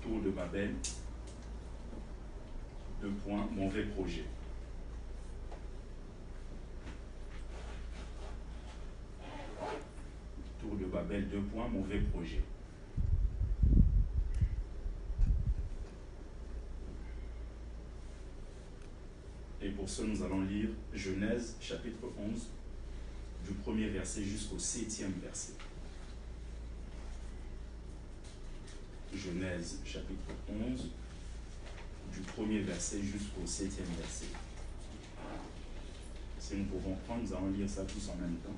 Tour de Babel, 2 points, mauvais projet. Tour de Babel, 2 points, mauvais projet. Et pour ce, nous allons lire Genèse, chapitre 11, du 1er verset jusqu'au 7e verset. Genèse, chapitre 11, du 1er verset jusqu'au 7e verset. Si nous pouvons prendre, nous allons lire ça tous en même temps.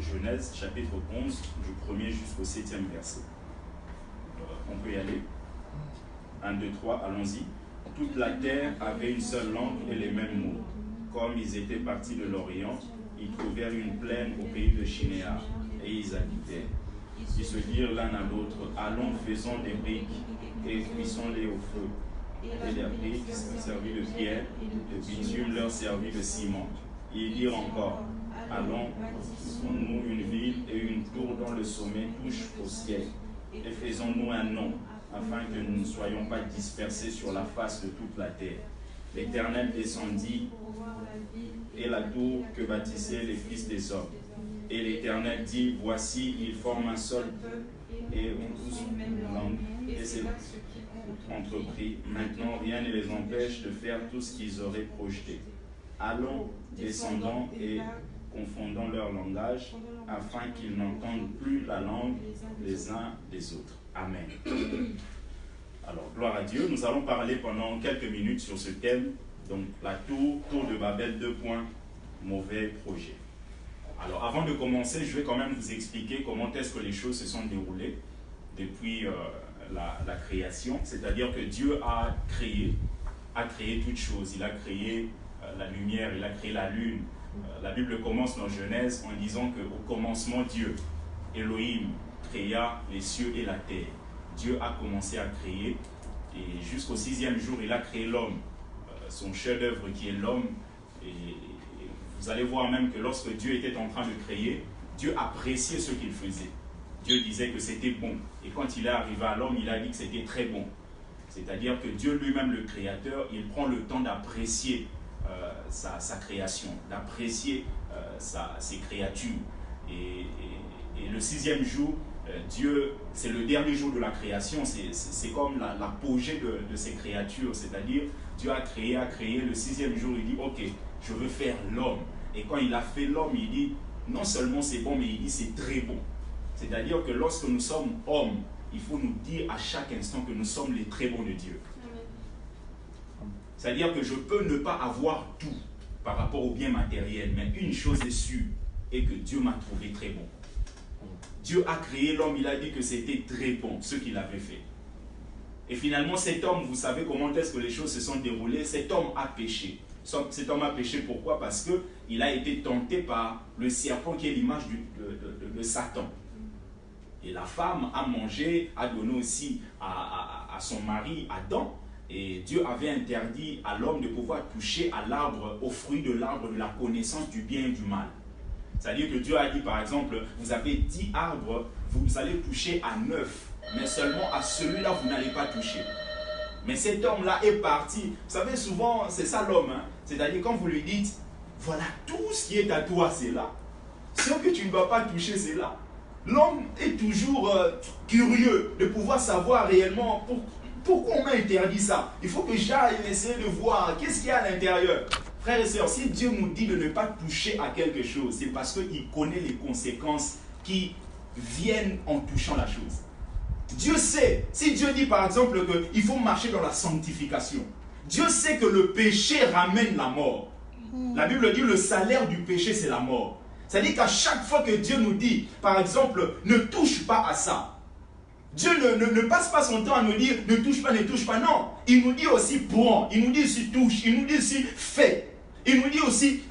Genèse, chapitre 11, du 1er jusqu'au 7e verset. On peut y aller. 1, 2, 3, allons-y. Toute la terre avait une seule langue et les mêmes mots. Comme ils étaient partis de l'Orient, ils trouvèrent une plaine au pays de Shinéar, et ils habitaient. Ils se dirent l'un à l'autre, allons, faisons des briques, et cuisons-les au feu. Et les briques servit de pierre, le bitume leur servit de ciment. Ils dirent encore, allons, faisons-nous une ville et une tour dont le sommet touche au ciel, et faisons-nous un nom, afin que nous ne soyons pas dispersés sur la face de toute la terre. L'Éternel descendit, et la tour que bâtissaient les fils des hommes. Et l'Éternel dit, voici, ils forment un seul peuple, et ont tous une langue, et c'est entrepris. Maintenant, rien ne les empêche de faire tout ce qu'ils auraient projeté. Allons, descendons et confondons leur langage, afin qu'ils n'entendent plus la langue les uns des autres. Amen. Alors, gloire à Dieu. Nous allons parler pendant quelques minutes sur ce thème. Donc, la tour de Babel, 2 points, mauvais projet. Alors, avant de commencer, je vais quand même vous expliquer comment est-ce que les choses se sont déroulées depuis la création. C'est-à-dire que Dieu a créé toutes choses. Il a créé la lumière, il a créé la lune. La Bible commence dans Genèse en disant qu'au commencement, Dieu, Elohim, créa les cieux et la terre. Dieu a commencé à créer et jusqu'au 6e jour, il a créé l'homme, son chef-d'œuvre qui est l'homme. Et vous allez voir même que lorsque Dieu était en train de créer, Dieu appréciait ce qu'il faisait. Dieu disait que c'était bon. Et quand il est arrivé à l'homme, il a dit que c'était très bon. C'est-à-dire que Dieu lui-même, le Créateur, il prend le temps d'apprécier sa création, d'apprécier ses créatures. Et le 6e jour, Dieu, c'est le dernier jour de la création, c'est comme l'apogée de ses créatures, c'est-à-dire Dieu a créé, le 6e jour, il dit, ok, je veux faire l'homme. Et quand il a fait l'homme, il dit, non seulement c'est bon, mais il dit c'est très bon. C'est-à-dire que lorsque nous sommes hommes, il faut nous dire à chaque instant que nous sommes les très bons de Dieu. C'est-à-dire que je peux ne pas avoir tout par rapport au bien matériel, mais une chose est sûre, et que Dieu m'a trouvé très bon. Dieu a créé l'homme, il a dit que c'était très bon, ce qu'il avait fait. Et finalement, cet homme, vous savez comment est-ce que les choses se sont déroulées? Cet homme a péché. Cet homme a péché pourquoi? Parce qu'il a été tenté par le serpent qui est l'image de Satan. Et la femme a mangé, a donné aussi à son mari Adam. Et Dieu avait interdit à l'homme de pouvoir toucher à l'arbre, au fruit de l'arbre de la connaissance du bien et du mal. C'est-à-dire que Dieu a dit par exemple, vous avez 10 arbres, vous allez toucher à 9, mais seulement à celui-là vous n'allez pas toucher. Mais cet homme-là est parti. Vous savez, souvent c'est ça l'homme, hein? C'est-à-dire quand vous lui dites, voilà tout ce qui est à toi c'est là. Ce que tu ne dois pas toucher c'est là. L'homme est toujours curieux de pouvoir savoir réellement pourquoi on m'a interdit ça. Il faut que j'aille essayer de voir qu'est-ce qu'il y a à l'intérieur. Frères et sœurs, si Dieu nous dit de ne pas toucher à quelque chose, c'est parce qu'il connaît les conséquences qui viennent en touchant la chose. Dieu sait, si Dieu dit par exemple qu'il faut marcher dans la sanctification, Dieu sait que le péché ramène la mort. La Bible dit le salaire du péché c'est la mort. C'est-à-dire qu'à chaque fois que Dieu nous dit, par exemple, ne touche pas à ça, Dieu ne passe pas son temps à nous dire ne touche pas, non. Il nous dit aussi prends, il nous dit aussi touche, il nous dit aussi fais. Il nous dit aussi,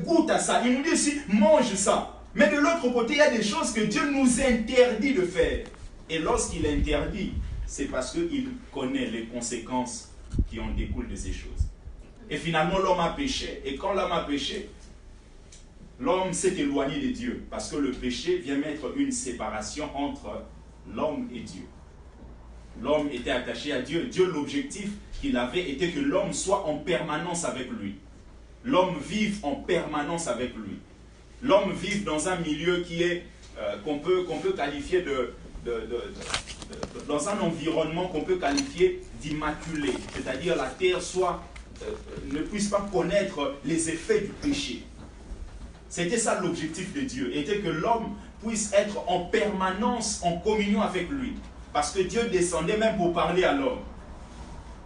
goûte à ça. Il nous dit aussi, mange ça. Mais de l'autre côté, il y a des choses que Dieu nous interdit de faire. Et lorsqu'il interdit, c'est parce qu'il connaît les conséquences qui en découlent de ces choses. Et finalement, l'homme a péché. Et quand l'homme a péché, l'homme s'est éloigné de Dieu. Parce que le péché vient mettre une séparation entre l'homme et Dieu. L'homme était attaché à Dieu. Dieu, l'objectif qu'il avait était que l'homme soit en permanence avec lui. L'homme vive en permanence avec lui. L'homme vive dans un milieu qui est qu'on peut qualifier dans un environnement qu'on peut qualifier d'immaculé. C'est-à-dire la terre ne puisse pas connaître les effets du péché. C'était ça l'objectif de Dieu. Était que l'homme puisse être en permanence en communion avec lui. Parce que Dieu descendait même pour parler à l'homme.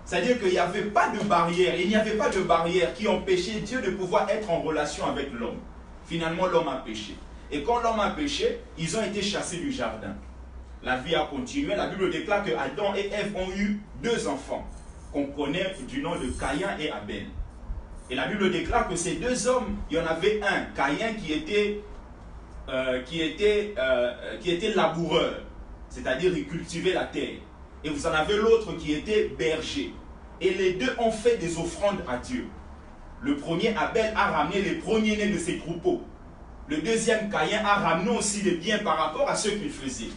C'est-à-dire qu'il n'y avait pas de barrière. Il n'y avait pas de barrière qui empêchait Dieu de pouvoir être en relation avec l'homme. Finalement, l'homme a péché. Et quand l'homme a péché, ils ont été chassés du jardin. La vie a continué. La Bible déclare que Adam et Ève ont eu 2 enfants qu'on connaît du nom de Caïn et Abel. Et la Bible déclare que ces 2 hommes, il y en avait un, Caïn, qui était laboureur. C'est-à-dire il cultivait la terre. Et vous en avez l'autre qui était berger. Et les 2 ont fait des offrandes à Dieu. Le premier, Abel, a ramené les premiers-nés de ses troupeaux. Le deuxième, Caïn, a ramené aussi des biens par rapport à ce qu'il faisait.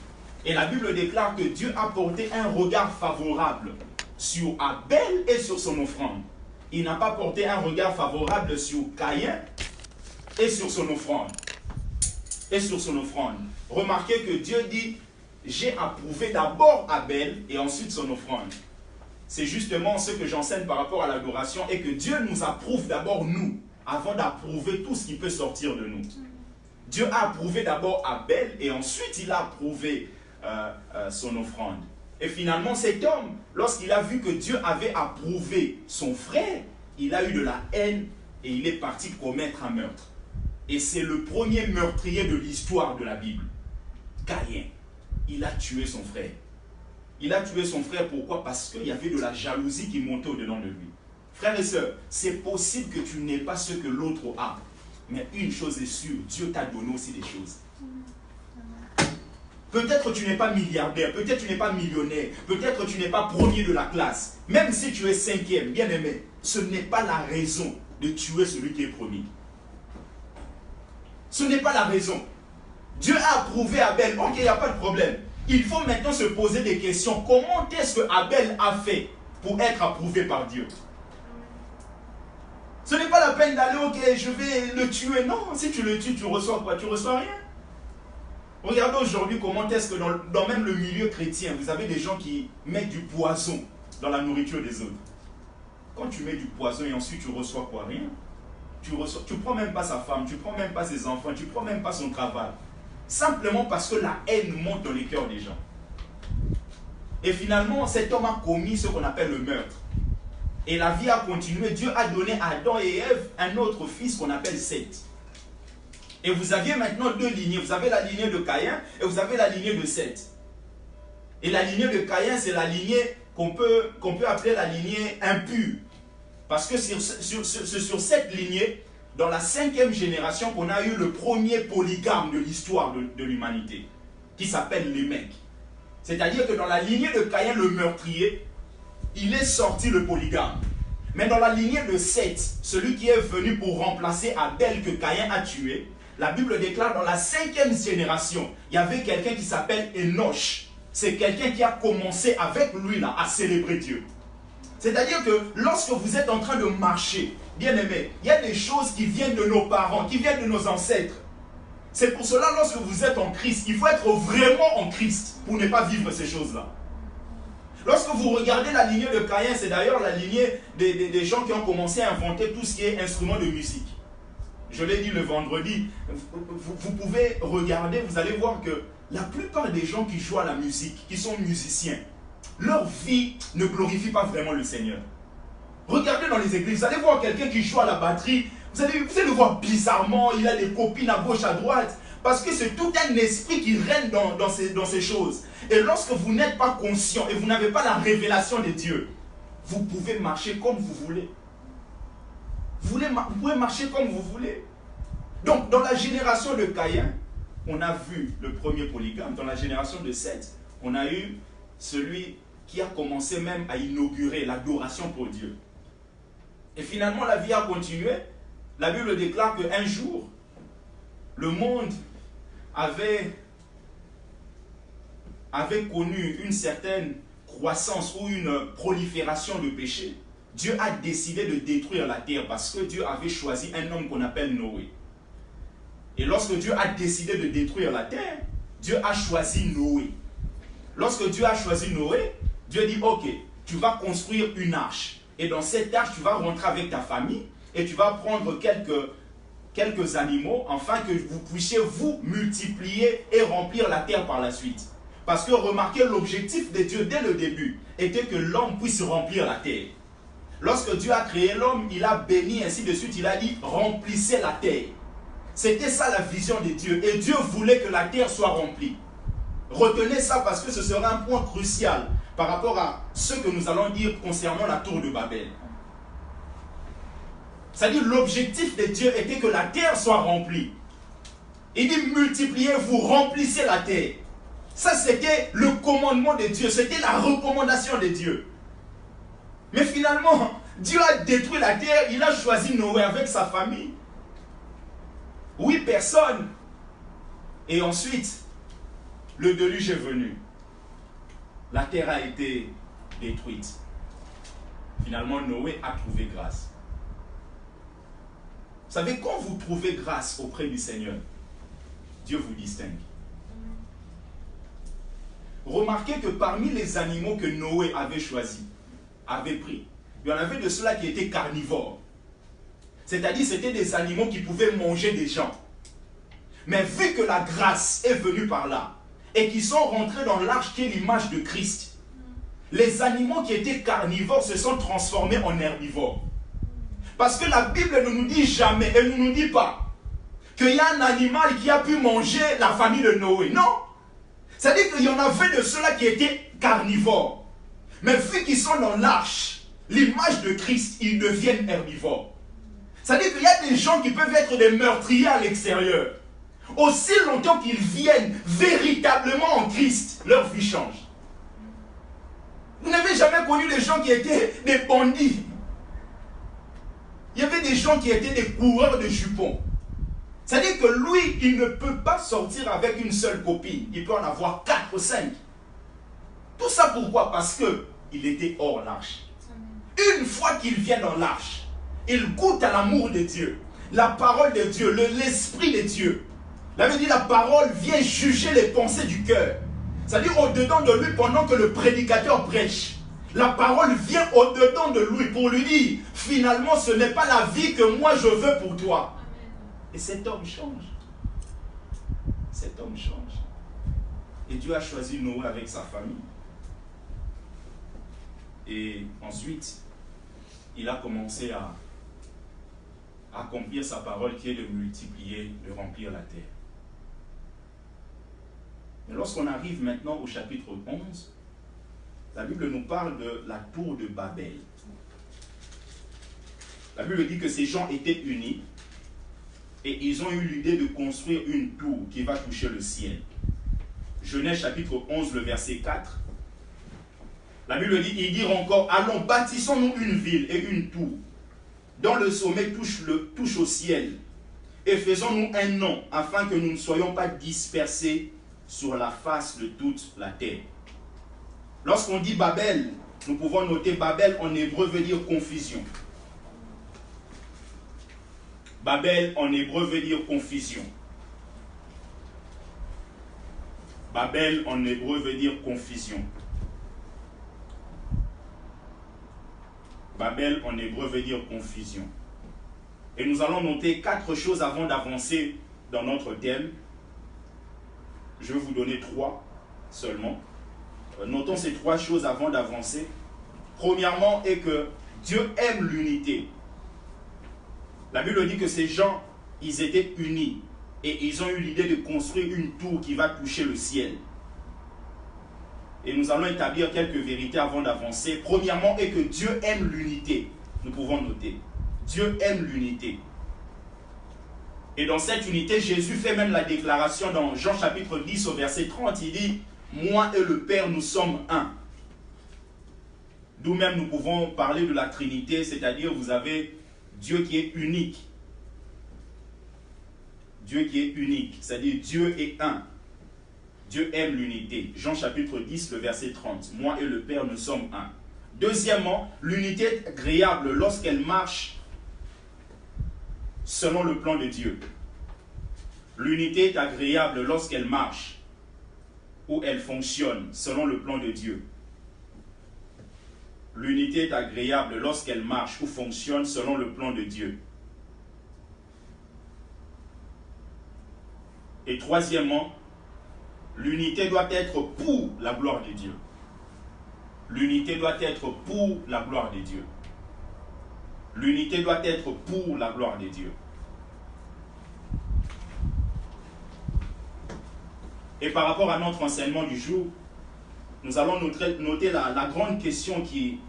Et la Bible déclare que Dieu a porté un regard favorable sur Abel et sur son offrande. Il n'a pas porté un regard favorable sur Caïn et sur son offrande. Remarquez que Dieu dit, j'ai approuvé d'abord Abel et ensuite son offrande. C'est justement ce que j'enseigne par rapport à l'adoration et que Dieu nous approuve d'abord nous, avant d'approuver tout ce qui peut sortir de nous. Dieu a approuvé d'abord Abel et ensuite il a approuvé son offrande. Et finalement cet homme, lorsqu'il a vu que Dieu avait approuvé son frère, il a eu de la haine et il est parti commettre un meurtre. Et c'est le premier meurtrier de l'histoire de la Bible. Caïn, il a tué son frère. Il a tué son frère, pourquoi? Parce qu'il y avait de la jalousie qui montait au-dedans de lui. Frères et sœurs, c'est possible que tu n'aies pas ce que l'autre a. Mais une chose est sûre, Dieu t'a donné aussi des choses. Peut-être tu n'es pas milliardaire, peut-être tu n'es pas millionnaire, peut-être tu n'es pas premier de la classe. Même si tu es 5e, bien aimé, ce n'est pas la raison de tuer celui qui est premier. Ce n'est pas la raison. Dieu a approuvé Abel, ok, il n'y a pas de problème. Il faut maintenant se poser des questions. Comment est-ce que Abel a fait pour être approuvé par Dieu? Ce n'est pas la peine d'aller, ok, je vais le tuer. Non, si tu le tues, tu reçois quoi? Tu reçois rien. Regardez aujourd'hui comment est-ce que dans même le milieu chrétien, vous avez des gens qui mettent du poison dans la nourriture des autres. Quand tu mets du poison et ensuite tu reçois quoi? Rien. Tu ne prends même pas sa femme, tu ne prends même pas ses enfants, tu ne prends même pas son travail. Simplement parce que la haine monte dans les cœurs des gens. Et finalement, cet homme a commis ce qu'on appelle le meurtre. Et la vie a continué. Dieu a donné à Adam et Ève un autre fils qu'on appelle Seth. Et vous aviez maintenant 2 lignées. Vous avez la lignée de Caïn et vous avez la lignée de Seth. Et la lignée de Caïn, c'est la lignée qu'on peut appeler la lignée impure. Parce que sur cette lignée, dans la 5e génération, qu'on a eu le premier polygame de l'histoire de l'humanité, qui s'appelle Lémec. C'est-à-dire que dans la lignée de Caïn, le meurtrier, il est sorti le polygame. Mais dans la lignée de Seth, celui qui est venu pour remplacer Abel que Caïn a tué, la Bible déclare dans la 5e génération, il y avait quelqu'un qui s'appelle Enoch. C'est quelqu'un qui a commencé avec lui là, à célébrer Dieu. C'est-à-dire que lorsque vous êtes en train de marcher, bien aimé, il y a des choses qui viennent de nos parents, qui viennent de nos ancêtres. C'est pour cela, lorsque vous êtes en Christ, il faut être vraiment en Christ pour ne pas vivre ces choses-là. Lorsque vous regardez la lignée de Caïn, c'est d'ailleurs la lignée des gens qui ont commencé à inventer tout ce qui est instrument de musique. Je l'ai dit le vendredi, vous pouvez regarder, vous allez voir que la plupart des gens qui jouent à la musique, qui sont musiciens, leur vie ne glorifie pas vraiment le Seigneur. Regardez dans les églises, vous allez voir quelqu'un qui joue à la batterie, vous allez le voir bizarrement, il a des copines à gauche, à droite, parce que c'est tout un esprit qui règne dans ces choses. Et lorsque vous n'êtes pas conscient et vous n'avez pas la révélation de Dieu, vous pouvez marcher comme vous voulez. vous pouvez marcher comme vous voulez. Donc, dans la génération de Caïn, on a vu le premier polygame. Dans la génération de Seth, on a eu celui qui a commencé même à inaugurer l'adoration pour Dieu. Et finalement, la vie a continué. La Bible déclare qu'un jour, le monde avait connu une certaine croissance ou une prolifération de péchés. Dieu a décidé de détruire la terre parce que Dieu avait choisi un homme qu'on appelle Noé. Et lorsque Dieu a décidé de détruire la terre, Dieu a choisi Noé. Lorsque Dieu a choisi Noé, Dieu dit, ok, tu vas construire une arche. Et dans cette arche, tu vas rentrer avec ta famille et tu vas prendre quelques animaux afin que vous puissiez vous multiplier et remplir la terre par la suite. Parce que remarquez, l'objectif de Dieu dès le début était que l'homme puisse remplir la terre. Lorsque Dieu a créé l'homme, il a béni, ainsi de suite, il a dit, remplissez la terre. C'était ça la vision de Dieu. Et Dieu voulait que la terre soit remplie. Retenez ça parce que ce sera un point crucial par rapport à ce que nous allons dire concernant la tour de Babel. C'est-à-dire l'objectif de Dieu était que la terre soit remplie. Il dit multipliez-vous, remplissez la terre. Ça c'était le commandement de Dieu, c'était la recommandation de Dieu. Mais finalement, Dieu a détruit la terre, il a choisi Noé avec sa famille. 8 personnes. Et ensuite, le déluge est venu. La terre a été détruite. Finalement, Noé a trouvé grâce. Vous savez, quand vous trouvez grâce auprès du Seigneur, Dieu vous distingue. Remarquez que parmi les animaux que Noé avait choisis, avait pris, il y en avait de ceux-là qui étaient carnivores. C'est-à-dire, c'était des animaux qui pouvaient manger des gens. Mais vu que la grâce est venue par là, et qu'ils sont rentrés dans l'arche qui est l'image de Christ, les animaux qui étaient carnivores se sont transformés en herbivores. Parce que la Bible ne nous dit jamais, elle ne nous dit pas, qu'il y a un animal qui a pu manger la famille de Noé. Non. C'est-à-dire qu'il y en avait de ceux-là qui étaient carnivores. Mais vu qu'ils sont dans l'arche, l'image de Christ, ils deviennent herbivores. C'est-à-dire qu'il y a des gens qui peuvent être des meurtriers à l'extérieur. Aussi longtemps qu'ils viennent véritablement en Christ, leur vie change. Vous n'avez jamais connu des gens qui étaient des bandits. Il y avait des gens qui étaient des coureurs de jupons. C'est-à-dire que lui, il ne peut pas sortir avec une seule copine. Il peut en avoir 4 ou 5. Tout ça pourquoi? Parce qu'il était hors l'arche. Une fois qu'il vient dans l'arche, il goûte à l'amour de Dieu, la parole de Dieu, l'esprit de Dieu. La Bible dit la parole vient juger les pensées du cœur. C'est-à-dire au-dedans de lui pendant que le prédicateur prêche. La parole vient au-dedans de lui pour lui dire finalement ce n'est pas la vie que moi je veux pour toi. Et cet homme change. Cet homme change. Et Dieu a choisi Noé avec sa famille. Et ensuite, il a commencé à accomplir sa parole qui est de multiplier, de remplir la terre. Mais lorsqu'on arrive maintenant au chapitre 11, la Bible nous parle de la tour de Babel. La Bible dit que ces gens étaient unis et ils ont eu l'idée de construire une tour qui va toucher le ciel. Genèse chapitre 11, le verset 4. La Bible dit, ils dirent encore, allons, bâtissons-nous une ville et une tour, dont le sommet touche au ciel, et faisons-nous un nom, afin que nous ne soyons pas dispersés sur la face de toute la terre. Lorsqu'on dit Babel, nous pouvons noter Babel en hébreu veut dire confusion. Babel en hébreu veut dire confusion. Babel en hébreu veut dire confusion. Babel en hébreu veut dire confusion. Et nous allons noter 4 choses avant d'avancer dans notre thème. Je vais vous donner 3 seulement. Notons ces 3 choses avant d'avancer. Premièrement est que Dieu aime l'unité. La Bible dit que ces gens, ils étaient unis et ils ont eu l'idée de construire une tour qui va toucher le ciel. Et nous allons établir quelques vérités avant d'avancer. Premièrement est que Dieu aime l'unité. Nous pouvons noter. Dieu aime l'unité. Et dans cette unité, Jésus fait même la déclaration dans Jean chapitre 10 au verset 30. Il dit, moi et le Père, nous sommes un. D'où même nous pouvons parler de la Trinité, c'est-à-dire vous avez Dieu qui est unique. Dieu qui est unique, c'est-à-dire Dieu est un. Dieu aime l'unité. Jean chapitre 10, le verset 30. Moi et le Père, nous sommes un. Deuxièmement, l'unité est agréable lorsqu'elle marche selon le plan de Dieu. L'unité est agréable lorsqu'elle marche ou elle fonctionne selon le plan de Dieu. L'unité est agréable lorsqu'elle marche ou fonctionne selon le plan de Dieu. Et troisièmement, l'unité doit être pour la gloire de Dieu. L'unité doit être pour la gloire de Dieu. L'unité doit être pour la gloire de Dieu. Et par rapport à notre enseignement du jour, nous allons noter la grande question qui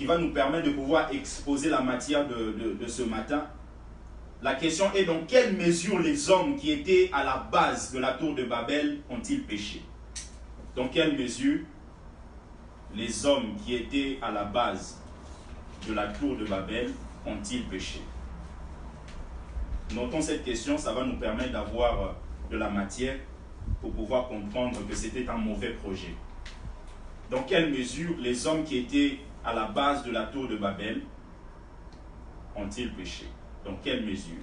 va nous permettre de pouvoir exposer la matière de ce matin. La question est dans quelle mesure les hommes qui étaient à la base de la tour de Babel ont-ils péché? Dans quelle mesure les hommes qui étaient à la base de la tour de Babel ont-ils péché? Notons cette question, ça va nous permettre d'avoir de la matière pour pouvoir comprendre que c'était un mauvais projet. Dans quelle mesure les hommes qui étaient à la base de la tour de Babel ont-ils péché? Dans quelle mesure?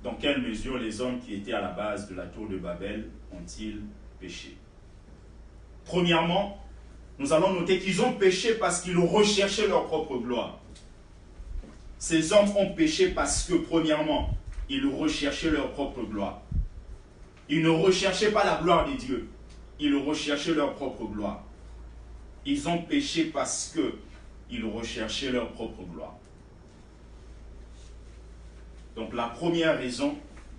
Dans quelle mesure les hommes qui étaient à la base de la tour de Babel ont-ils péché? Premièrement, nous allons noter qu'ils ont péché parce qu'ils recherchaient leur propre gloire. Ces hommes ont péché parce que, premièrement, ils recherchaient leur propre gloire. Ils ne recherchaient pas la gloire de Dieu. Ils recherchaient leur propre gloire. Ils ont péché parce qu'ils recherchaient leur propre gloire. Donc la première raison,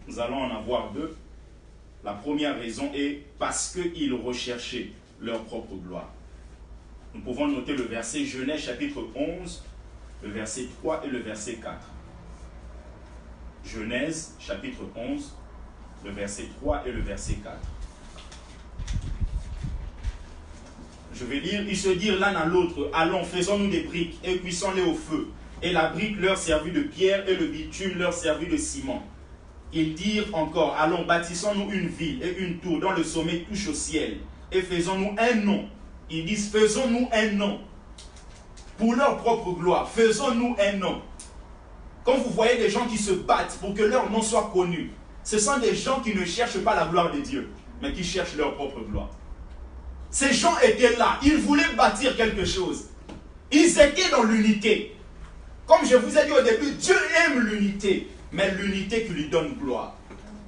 nous allons en avoir deux. La première raison est parce qu'ils recherchaient leur propre gloire. Nous pouvons noter le verset Genèse chapitre 11, le verset 3 et le verset 4. Genèse chapitre 11, le verset 3 et le verset 4. Je vais lire, ils se dirent l'un à l'autre, allons, faisons-nous des briques et cuissons-les au feu. Et la brique leur servit de pierre et le bitume leur servit de ciment. Ils dirent encore, allons, bâtissons-nous une ville et une tour dont le sommet touche au ciel. Et faisons-nous un nom. Ils disent, faisons-nous un nom. Pour leur propre gloire, faisons-nous un nom. Quand vous voyez des gens qui se battent pour que leur nom soit connu, ce sont des gens qui ne cherchent pas la gloire de Dieu, mais qui cherchent leur propre gloire. Ces gens étaient là, ils voulaient bâtir quelque chose. Ils étaient dans l'unité. Comme je vous ai dit au début, Dieu aime l'unité, mais l'unité qui lui donne gloire.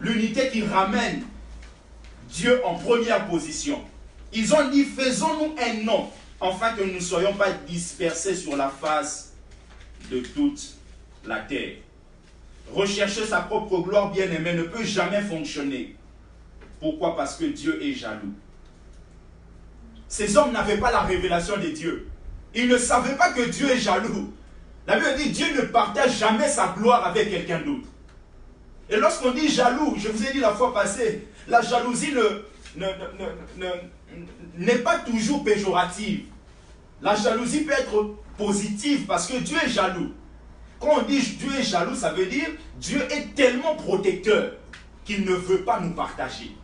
L'unité qui ramène Dieu en première position. Ils ont dit, faisons-nous un nom, afin que nous ne soyons pas dispersés sur la face de toute la terre. Rechercher sa propre gloire, bien-aimé, ne peut jamais fonctionner. Pourquoi? Parce que Dieu est jaloux. Ces hommes n'avaient pas la révélation de Dieu. Ils ne savaient pas que Dieu est jaloux. La Bible dit, Dieu ne partage jamais sa gloire avec quelqu'un d'autre. Et lorsqu'on dit jaloux, je vous ai dit la fois passée, la jalousie n'est pas toujours péjorative. La jalousie peut être positive parce que Dieu est jaloux. Quand on dit Dieu est jaloux, ça veut dire Dieu est tellement protecteur qu'il ne veut pas nous partager.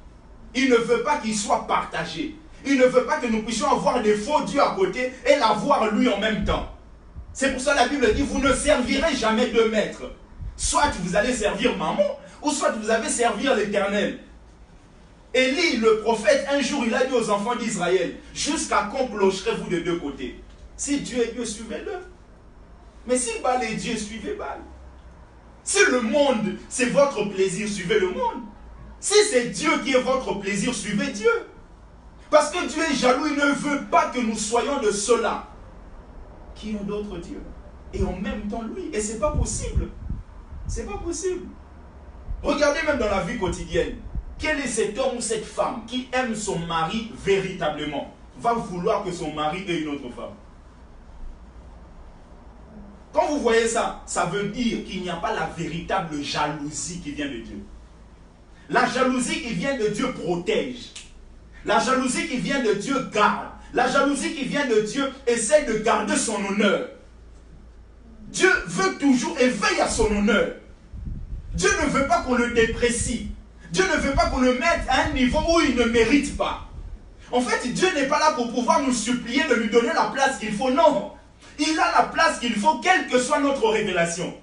Il ne veut pas qu'il soit partagé. Il ne veut pas que nous puissions avoir des faux dieux à côté et l'avoir lui en même temps. C'est pour ça que la Bible dit, vous ne servirez jamais deux maîtres. Soit vous allez servir Mammon, ou soit vous allez servir l'Éternel. Élie, le prophète, un jour, il a dit aux enfants d'Israël, jusqu'à quand clocherez-vous de deux côtés? Si Dieu est Dieu, suivez-le. Mais si Baal est Dieu, suivez Baal. Si le monde, c'est votre plaisir, suivez le monde. Si c'est Dieu qui est votre plaisir, suivez Dieu. Parce que Dieu est jaloux, il ne veut pas que nous soyons de ceux-là qui ont d'autres dieux. Et en même temps lui. Et c'est pas possible. C'est pas possible. Regardez même dans la vie quotidienne. Quel est cet homme ou cette femme qui aime son mari véritablement? va vouloir que son mari ait une autre femme. Quand vous voyez ça, ça veut dire qu'il n'y a pas la véritable jalousie qui vient de Dieu. La jalousie qui vient de Dieu protège. La jalousie qui vient de Dieu garde. La jalousie qui vient de Dieu essaie de garder son honneur. Dieu veut toujours et veille à son honneur. Dieu ne veut pas qu'on le déprécie. Dieu ne veut pas qu'on le mette à un niveau où il ne mérite pas. En fait, Dieu n'est pas là pour pouvoir nous supplier de lui donner la place qu'il faut. Non. Il a la place qu'il faut, quelle que soit notre révélation.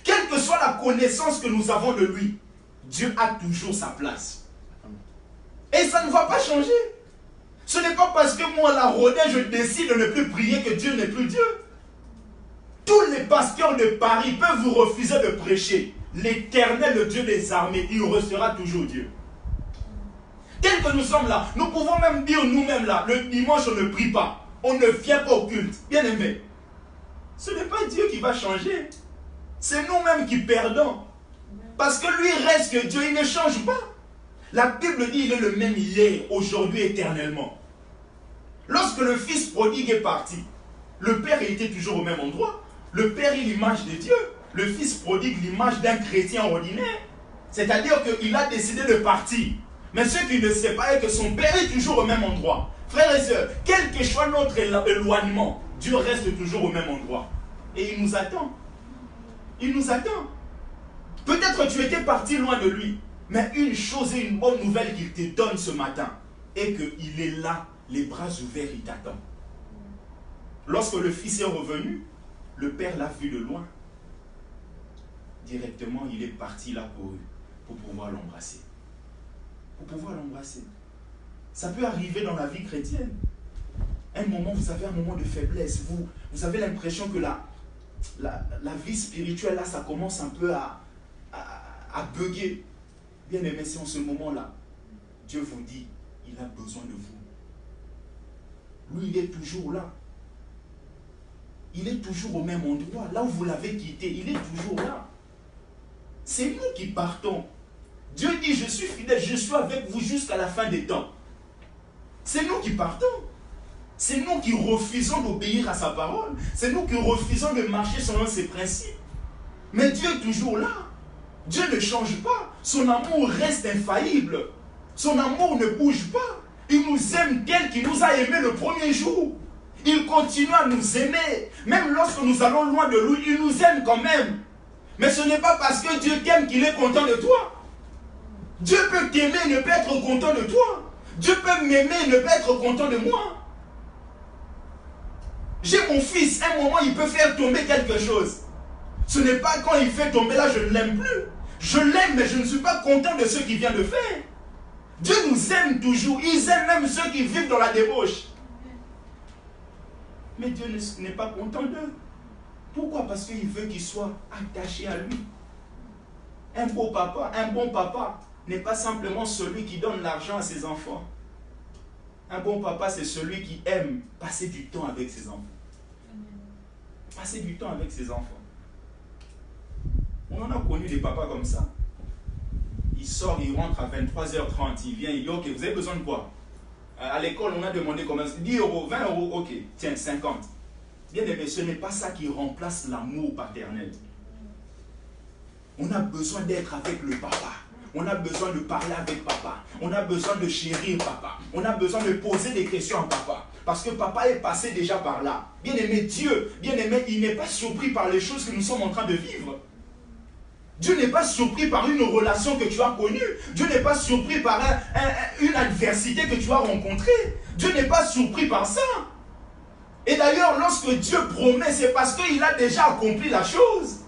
Quelle que soit la connaissance que nous avons de lui. Dieu a toujours sa place. Et ça ne va pas changer. Ce n'est pas parce que moi, la Rodin, je décide de ne plus prier que Dieu n'est plus Dieu. Tous les pasteurs de Paris peuvent vous refuser de prêcher. L'Éternel, le Dieu des armées, il restera toujours Dieu. Tel que nous sommes là, nous pouvons même dire nous-mêmes là, le dimanche on ne prie pas. On ne vient pas au culte. Bien aimé, ce n'est pas Dieu qui va changer. C'est nous-mêmes qui perdons. Parce que lui reste que Dieu, il ne change pas. La Bible dit il est le même hier, aujourd'hui, éternellement. Lorsque le fils prodigue est parti, le père était toujours au même endroit. Le père est l'image de Dieu. Le fils prodigue l'image d'un chrétien ordinaire. C'est-à-dire qu'il a décidé de partir. Mais ce qu'il ne sait pas est que son père est toujours au même endroit. Frères et sœurs, quel que soit notre éloignement, Dieu reste toujours au même endroit. Et il nous attend. Il nous attend. Peut-être tu étais parti loin de lui. Mais une chose et une bonne nouvelle qu'il te donne ce matin est qu'il est là, les bras ouverts, il t'attend. Lorsque le fils est revenu, le père l'a vu de loin. Directement, il est parti là pour pouvoir l'embrasser. Pour pouvoir l'embrasser. Ça peut arriver dans la vie chrétienne. Un moment, vous avez un moment de faiblesse. Vous avez l'impression que la vie spirituelle, là, ça commence un peu à bugger. Bien aimé, c'est en ce moment-là, Dieu vous dit, il a besoin de vous. Lui, il est toujours là. Il est toujours au même endroit. Là où vous l'avez quitté, il est toujours là. C'est nous qui partons. Dieu dit, je suis fidèle, je suis avec vous jusqu'à la fin des temps. C'est nous qui partons. C'est nous qui refusons d'obéir à sa parole. C'est nous qui refusons de marcher selon ses principes. Mais Dieu est toujours là. Dieu ne change pas. Son amour reste infaillible. Son amour ne bouge pas. Il nous aime tel qu'il nous a aimés le premier jour. Il continue à nous aimer. Même lorsque nous allons loin de lui, il nous aime quand même. Mais ce n'est pas parce que Dieu t'aime qu'il est content de toi. Dieu peut t'aimer et ne pas être content de toi. Dieu peut m'aimer et ne pas être content de moi. J'ai mon fils, un moment il peut faire tomber quelque chose. Ce n'est pas quand il fait tomber là, je ne l'aime plus. Je l'aime, mais je ne suis pas content de ce qu'il vient de faire. Dieu nous aime toujours. Il aime même ceux qui vivent dans la débauche. Mais Dieu n'est pas content d'eux. Pourquoi? Parce qu'il veut qu'ils soient attachés à lui. Un bon papa n'est pas simplement celui qui donne l'argent à ses enfants. Un bon papa, c'est celui qui aime passer du temps avec ses enfants. Passer du temps avec ses enfants. On en a connu des papas comme ça. Il sort, il rentre à 23h30, il vient, il dit, ok, vous avez besoin de quoi? À l'école, on a demandé combien? 10 euros, 20 euros, ok, tiens, 50. Bien aimé, ce n'est pas ça qui remplace l'amour paternel. On a besoin d'être avec le papa. On a besoin de parler avec papa. On a besoin de chérir papa. On a besoin de poser des questions à papa. Parce que papa est passé déjà par là. Bien aimé, Dieu, bien aimé, il n'est pas surpris par les choses que nous sommes en train de vivre. Dieu n'est pas surpris par une relation que tu as connue. Dieu n'est pas surpris par une adversité que tu as rencontrée. Dieu n'est pas surpris par ça. Et d'ailleurs, lorsque Dieu promet, c'est parce qu'il a déjà accompli la chose.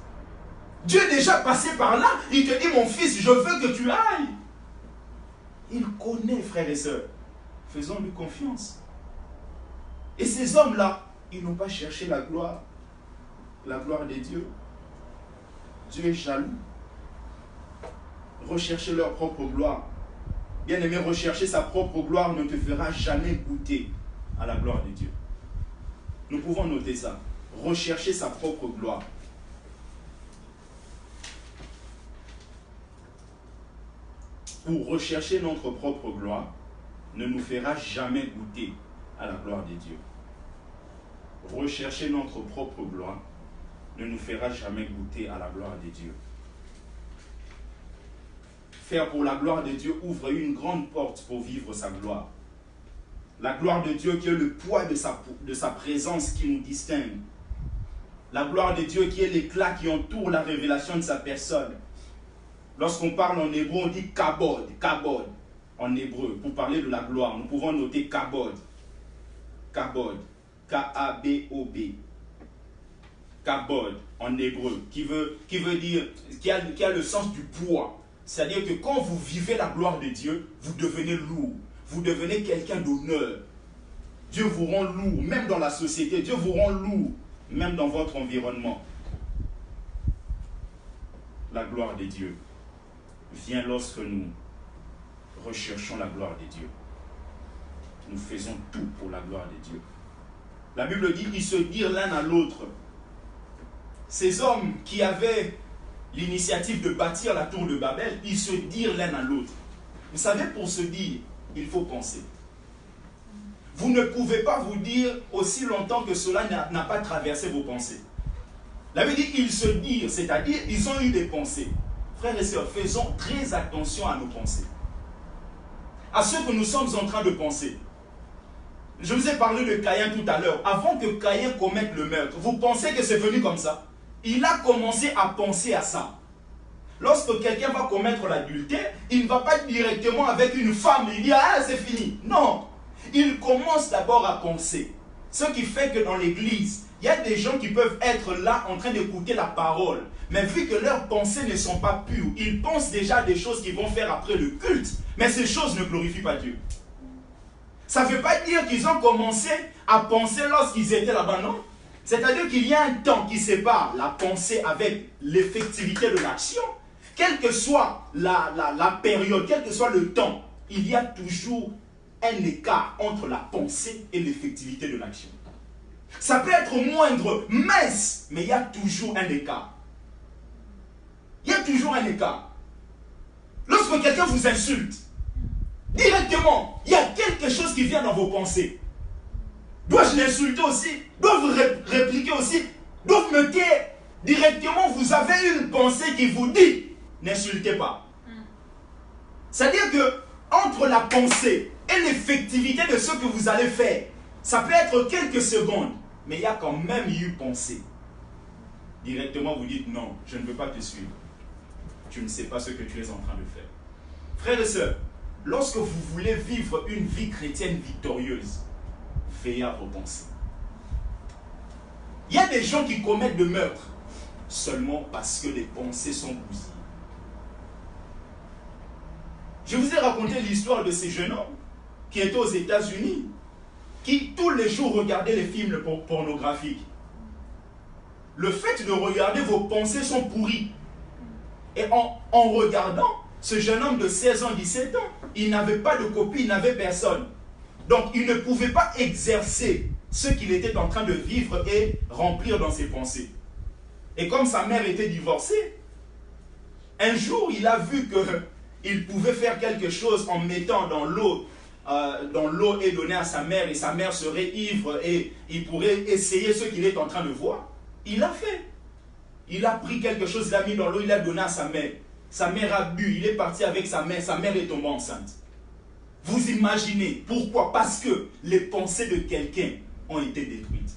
Dieu est déjà passé par là. Il te dit, mon fils, je veux que tu ailles. Il connaît, frères et sœurs. Faisons-lui confiance. Et ces hommes-là, ils n'ont pas cherché la gloire de Dieu. Dieu est jaloux. Rechercher leur propre gloire. Bien aimé, rechercher sa propre gloire ne te fera jamais goûter à la gloire de Dieu. Nous pouvons noter ça. Rechercher sa propre gloire. Pour rechercher notre propre gloire, ne nous fera jamais goûter à la gloire de Dieu. Rechercher notre propre gloire ne nous fera jamais goûter à la gloire de Dieu. Faire pour la gloire de Dieu ouvre une grande porte pour vivre sa gloire. La gloire de Dieu qui est le poids de sa présence qui nous distingue. La gloire de Dieu qui est l'éclat qui entoure la révélation de sa personne. Lorsqu'on parle en hébreu, on dit kabod, kabod en hébreu. Pour parler de la gloire, nous pouvons noter kabod. Kabod, K-A-B-O-B. Kabod en hébreu, qui veut dire, qui a le sens du poids. C'est-à-dire que quand vous vivez la gloire de Dieu, vous devenez lourd. Vous devenez quelqu'un d'honneur. Dieu vous rend lourd, même dans la société. Dieu vous rend lourd, même dans votre environnement. La gloire de Dieu vient lorsque nous recherchons la gloire de Dieu. Nous faisons tout pour la gloire de Dieu. La Bible dit, ils se dirent l'un à l'autre. Ces hommes qui avaient l'initiative de bâtir la tour de Babel, ils se dirent l'un à l'autre. Vous savez, pour se dire, il faut penser. Vous ne pouvez pas vous dire aussi longtemps que cela n'a pas traversé vos pensées. La Bible dit, ils se dirent, c'est-à-dire, ils ont eu des pensées. Frères et sœurs, faisons très attention à nos pensées. À ce que nous sommes en train de penser. Je vous ai parlé de Caïn tout à l'heure. Avant que Caïn commette le meurtre, vous pensez que c'est venu comme ça? Il a commencé à penser à ça. Lorsque quelqu'un va commettre l'adultère, il ne va pas directement avec une femme, il dit « Ah, c'est fini ». Non, il commence d'abord à penser. Ce qui fait que dans l'église, il y a des gens qui peuvent être là en train d'écouter la parole. Mais vu que leurs pensées ne sont pas pures, ils pensent déjà à des choses qu'ils vont faire après le culte. Mais ces choses ne glorifient pas Dieu. Ça ne veut pas dire qu'ils ont commencé à penser lorsqu'ils étaient là-bas, non. C'est-à-dire qu'il y a un temps qui sépare la pensée avec l'effectivité de l'action. Quelle que soit la période, quel que soit le temps, il y a toujours un écart entre la pensée et l'effectivité de l'action. Ça peut être moindre, mince, mais il y a toujours un écart. Il y a toujours un écart. Lorsque quelqu'un vous insulte, directement, il y a quelque chose qui vient dans vos pensées. Dois-je l'insulter aussi? Dois-je répliquer aussi? Dois-je me taire? Directement, vous avez une pensée qui vous dit, n'insultez pas. C'est-à-dire que, entre la pensée et l'effectivité de ce que vous allez faire, ça peut être quelques secondes, mais il y a quand même eu pensée. Directement, vous dites, non, je ne veux pas te suivre. Tu ne sais pas ce que tu es en train de faire. Frères et sœurs, lorsque vous voulez vivre une vie chrétienne victorieuse, veillez à vos pensées. Il y a des gens qui commettent de meurtres seulement parce que les pensées sont bousillées. Je vous ai raconté l'histoire de ces jeunes hommes qui étaient aux États-Unis, qui tous les jours regardaient les films pornographiques. Le fait de regarder, vos pensées sont pourries. Et en regardant, ce jeune homme de 16 ans, 17 ans, il n'avait pas de copie, il n'avait personne. Donc, il ne pouvait pas exercer ce qu'il était en train de vivre et remplir dans ses pensées. Et comme sa mère était divorcée, un jour, il a vu qu'il pouvait faire quelque chose en mettant dans l'eau et donner à sa mère, et sa mère serait ivre et il pourrait essayer ce qu'il est en train de voir. Il l'a fait. Il a pris quelque chose, il l'a mis dans l'eau, il l'a donné à sa mère. Sa mère a bu, il est parti avec sa mère est tombée enceinte. Vous imaginez pourquoi? Parce que les pensées de quelqu'un ont été détruites.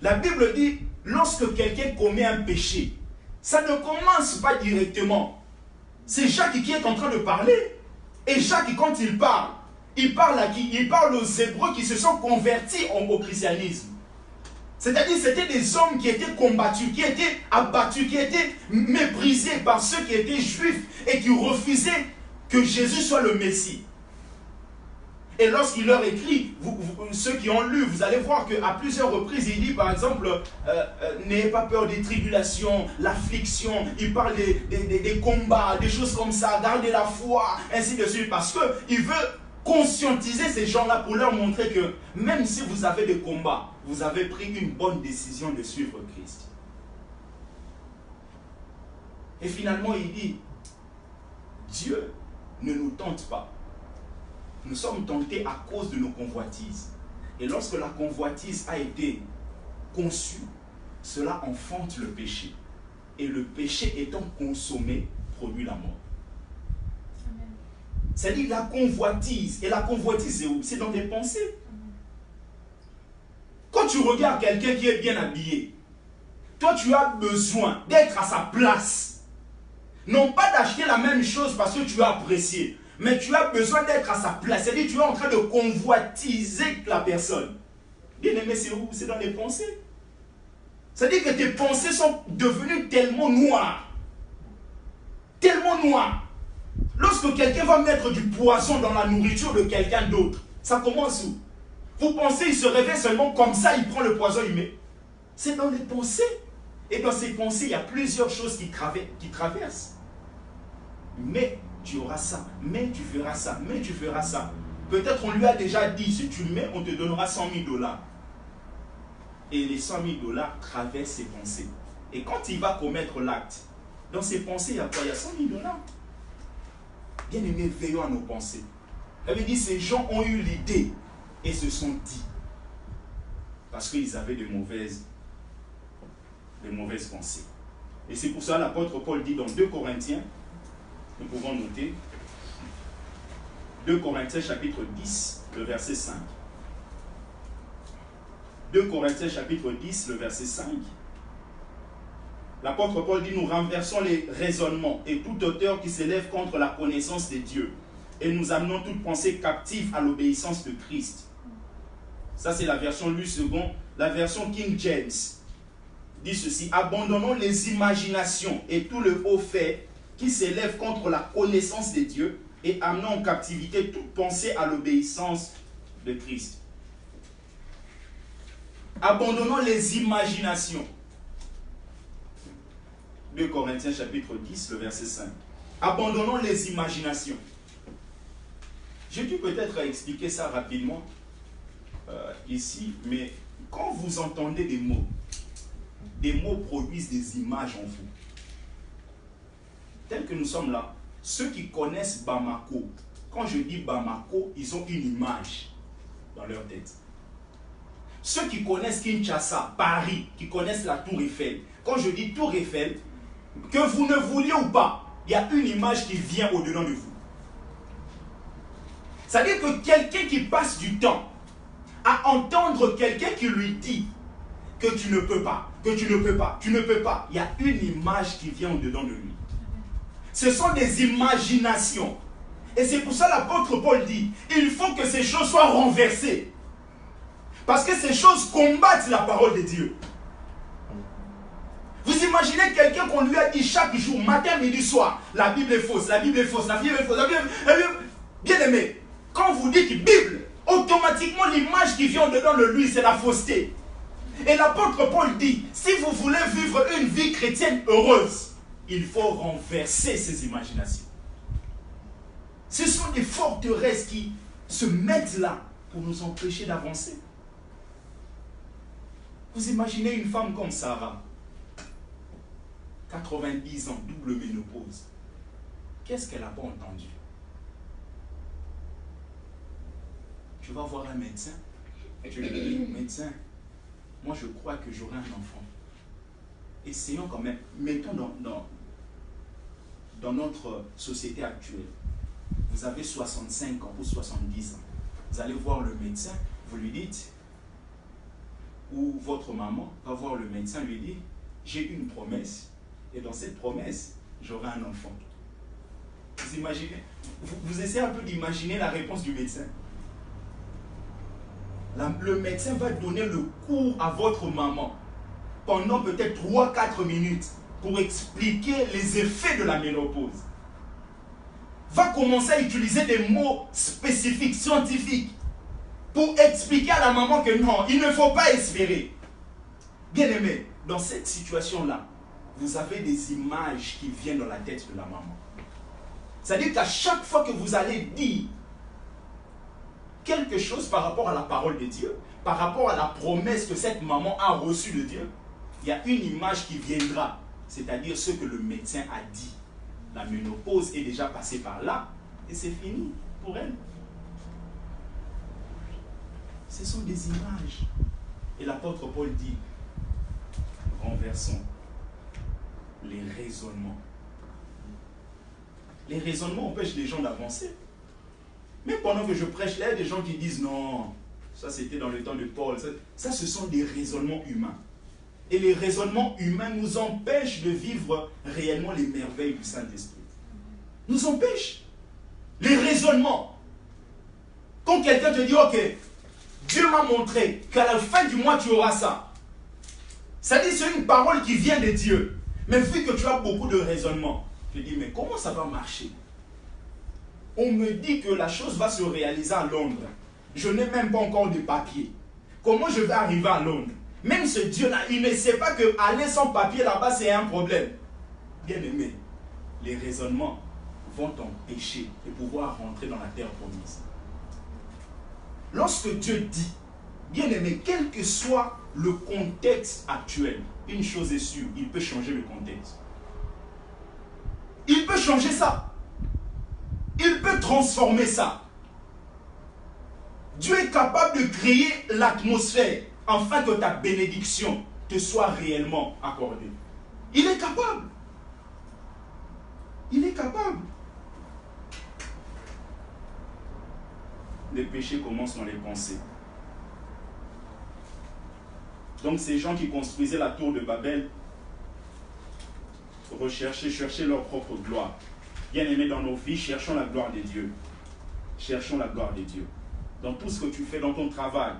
La Bible dit, lorsque quelqu'un commet un péché, ça ne commence pas directement. C'est Jacques qui est en train de parler. Et Jacques, quand il parle à qui? Il parle aux Hébreux qui se sont convertis au christianisme. C'est-à-dire c'était des hommes qui étaient combattus, qui étaient abattus, qui étaient méprisés par ceux qui étaient juifs et qui refusaient que Jésus soit le Messie. Et lorsqu'il leur écrit, ceux qui ont lu, vous allez voir qu'à plusieurs reprises, il dit par exemple, n'ayez pas peur des tribulations, l'affliction, il parle des combats, des choses comme ça, gardez la foi, ainsi de suite, parce qu'il veut conscientiser ces gens-là pour leur montrer que même si vous avez des combats, vous avez pris une bonne décision de suivre Christ. Et finalement, il dit, Dieu ne nous tente pas nous sommes tentés à cause de nos convoitises. Et lorsque la convoitise a été conçue, cela enfante le péché. Et le péché étant consommé, produit la mort. C'est-à-dire la convoitise. Et la convoitise, c'est où? C'est dans tes pensées. Quand tu regardes quelqu'un qui est bien habillé, toi tu as besoin d'être à sa place. Non pas d'acheter la même chose parce que tu as apprécié, mais tu as besoin d'être à sa place. C'est-à-dire tu es en train de convoitiser la personne. Bien aimé, c'est où? C'est dans les pensées. C'est-à-dire que tes pensées sont devenues tellement noires. Tellement noires. Lorsque quelqu'un va mettre du poison dans la nourriture de quelqu'un d'autre, ça commence où? Vous pensez il se réveille seulement comme ça, il prend le poison, il met. C'est dans les pensées. Et dans ces pensées, il y a plusieurs choses qui traversent. Mais tu auras ça, mais tu feras ça, mais tu feras ça. Peut-être on lui a déjà dit, si tu le mets, on te donnera 100 000 $. Et les 100 000 $ traversent ses pensées. Et quand il va commettre l'acte, dans ses pensées, il y a quoi? Il y a 100 000 $. Bien aimé, veillons à nos pensées. Ça veut dire ces gens ont eu l'idée et se sont dit. Parce qu'ils avaient de mauvaises pensées. Et c'est pour ça l'apôtre Paul dit dans 2 Corinthiens, nous pouvons noter, 2 Corinthiens chapitre 10, le verset 5. 2 Corinthiens chapitre 10, le verset 5. L'apôtre Paul dit, nous renversons les raisonnements et toute hauteur qui s'élève contre la connaissance de Dieu. Et nous amenons toute pensée captive à l'obéissance de Christ. Ça c'est la version Louis II. La version King James dit ceci, abandonnons les imaginations et tout le haut fait qui s'élève contre la connaissance de Dieu et amenons en captivité toute pensée à l'obéissance de Christ. Abandonnons les imaginations. 2 Corinthiens chapitre 10, le verset 5. Abandonnons les imaginations. J'ai dû peut-être expliquer ça rapidement ici, mais quand vous entendez des mots produisent des images en vous. Tel que nous sommes là, ceux qui connaissent Bamako, quand je dis Bamako, ils ont une image dans leur tête. Ceux qui connaissent Kinshasa, Paris, qui connaissent la Tour Eiffel, quand je dis Tour Eiffel, que vous ne vouliez ou pas, il y a une image qui vient au-dedans de vous. C'est-à-dire que quelqu'un qui passe du temps à entendre quelqu'un qui lui dit que tu ne peux pas, que tu ne peux pas, tu ne peux pas, il y a une image qui vient au-dedans de lui. Ce sont des imaginations. Et c'est pour ça l'apôtre Paul dit, il faut que ces choses soient renversées. Parce que ces choses combattent la parole de Dieu. Vous imaginez quelqu'un qu'on lui a dit chaque jour, matin, midi, soir, la Bible est fausse, la Bible est fausse, la Bible est fausse, la Bible est fausse. Bien aimé, quand vous dites Bible, automatiquement l'image qui vient dedans de lui, c'est la fausseté. Et l'apôtre Paul dit, si vous voulez vivre une vie chrétienne heureuse, il faut renverser ces imaginations. Ce sont des forteresses qui se mettent là pour nous empêcher d'avancer. Vous imaginez une femme comme Sarah, 90 ans, double ménopause. Qu'est-ce qu'elle n'a pas entendu? Tu vas voir un médecin et tu lui dis, médecin, moi je crois que j'aurai un enfant. Essayons quand même, mettons dans notre société actuelle, vous avez 65 ans ou 70 ans, vous allez voir le médecin, vous lui dites, ou votre maman va voir le médecin, lui dit, j'ai une promesse, et dans cette promesse, j'aurai un enfant. Vous imaginez, vous essayez un peu d'imaginer la réponse du médecin. Le médecin va donner le cours à votre maman pendant peut-être 3-4 minutes pour expliquer les effets de la ménopause. Va commencer à utiliser des mots spécifiques, scientifiques, pour expliquer à la maman que non, il ne faut pas espérer. Bien aimé, dans cette situation-là, vous avez des images qui viennent dans la tête de la maman. C'est-à-dire qu'à chaque fois que vous allez dire quelque chose par rapport à la parole de Dieu, par rapport à la promesse que cette maman a reçue de Dieu, il y a une image qui viendra, c'est-à-dire ce que le médecin a dit. La ménopause est déjà passée par là et c'est fini pour elle. Ce sont des images. Et l'apôtre Paul dit, renversons les raisonnements. Les raisonnements empêchent les gens d'avancer. Même pendant que je prêche, là, il y a des gens qui disent non, ça c'était dans le temps de Paul. Ça, ce sont des raisonnements humains. Et les raisonnements humains nous empêchent de vivre réellement les merveilles du Saint-Esprit. Nous empêchent. Les raisonnements. Quand quelqu'un te dit, ok, Dieu m'a montré qu'à la fin du mois tu auras ça. Ça dit, c'est une parole qui vient de Dieu. Mais vu que tu as beaucoup de raisonnements, tu te dis, mais comment ça va marcher? On me dit que la chose va se réaliser à Londres. Je n'ai même pas encore de papier. Comment je vais arriver à Londres? Même ce Dieu-là, il ne sait pas que aller sans papier là-bas, c'est un problème. Bien aimé, les raisonnements vont t'empêcher de pouvoir rentrer dans la terre promise. Lorsque Dieu dit, bien aimé, quel que soit le contexte actuel, une chose est sûre, il peut changer le contexte. Il peut changer ça. Il peut transformer ça. Dieu est capable de créer l'atmosphère afin que ta bénédiction te soit réellement accordée. Il est capable. Il est capable. Les péchés commencent dans les pensées. Donc ces gens qui construisaient la tour de Babel cherchaient leur propre gloire. Bien-aimés, dans nos vies, cherchons la gloire de Dieu. Cherchons la gloire de Dieu. Dans tout ce que tu fais, dans ton travail,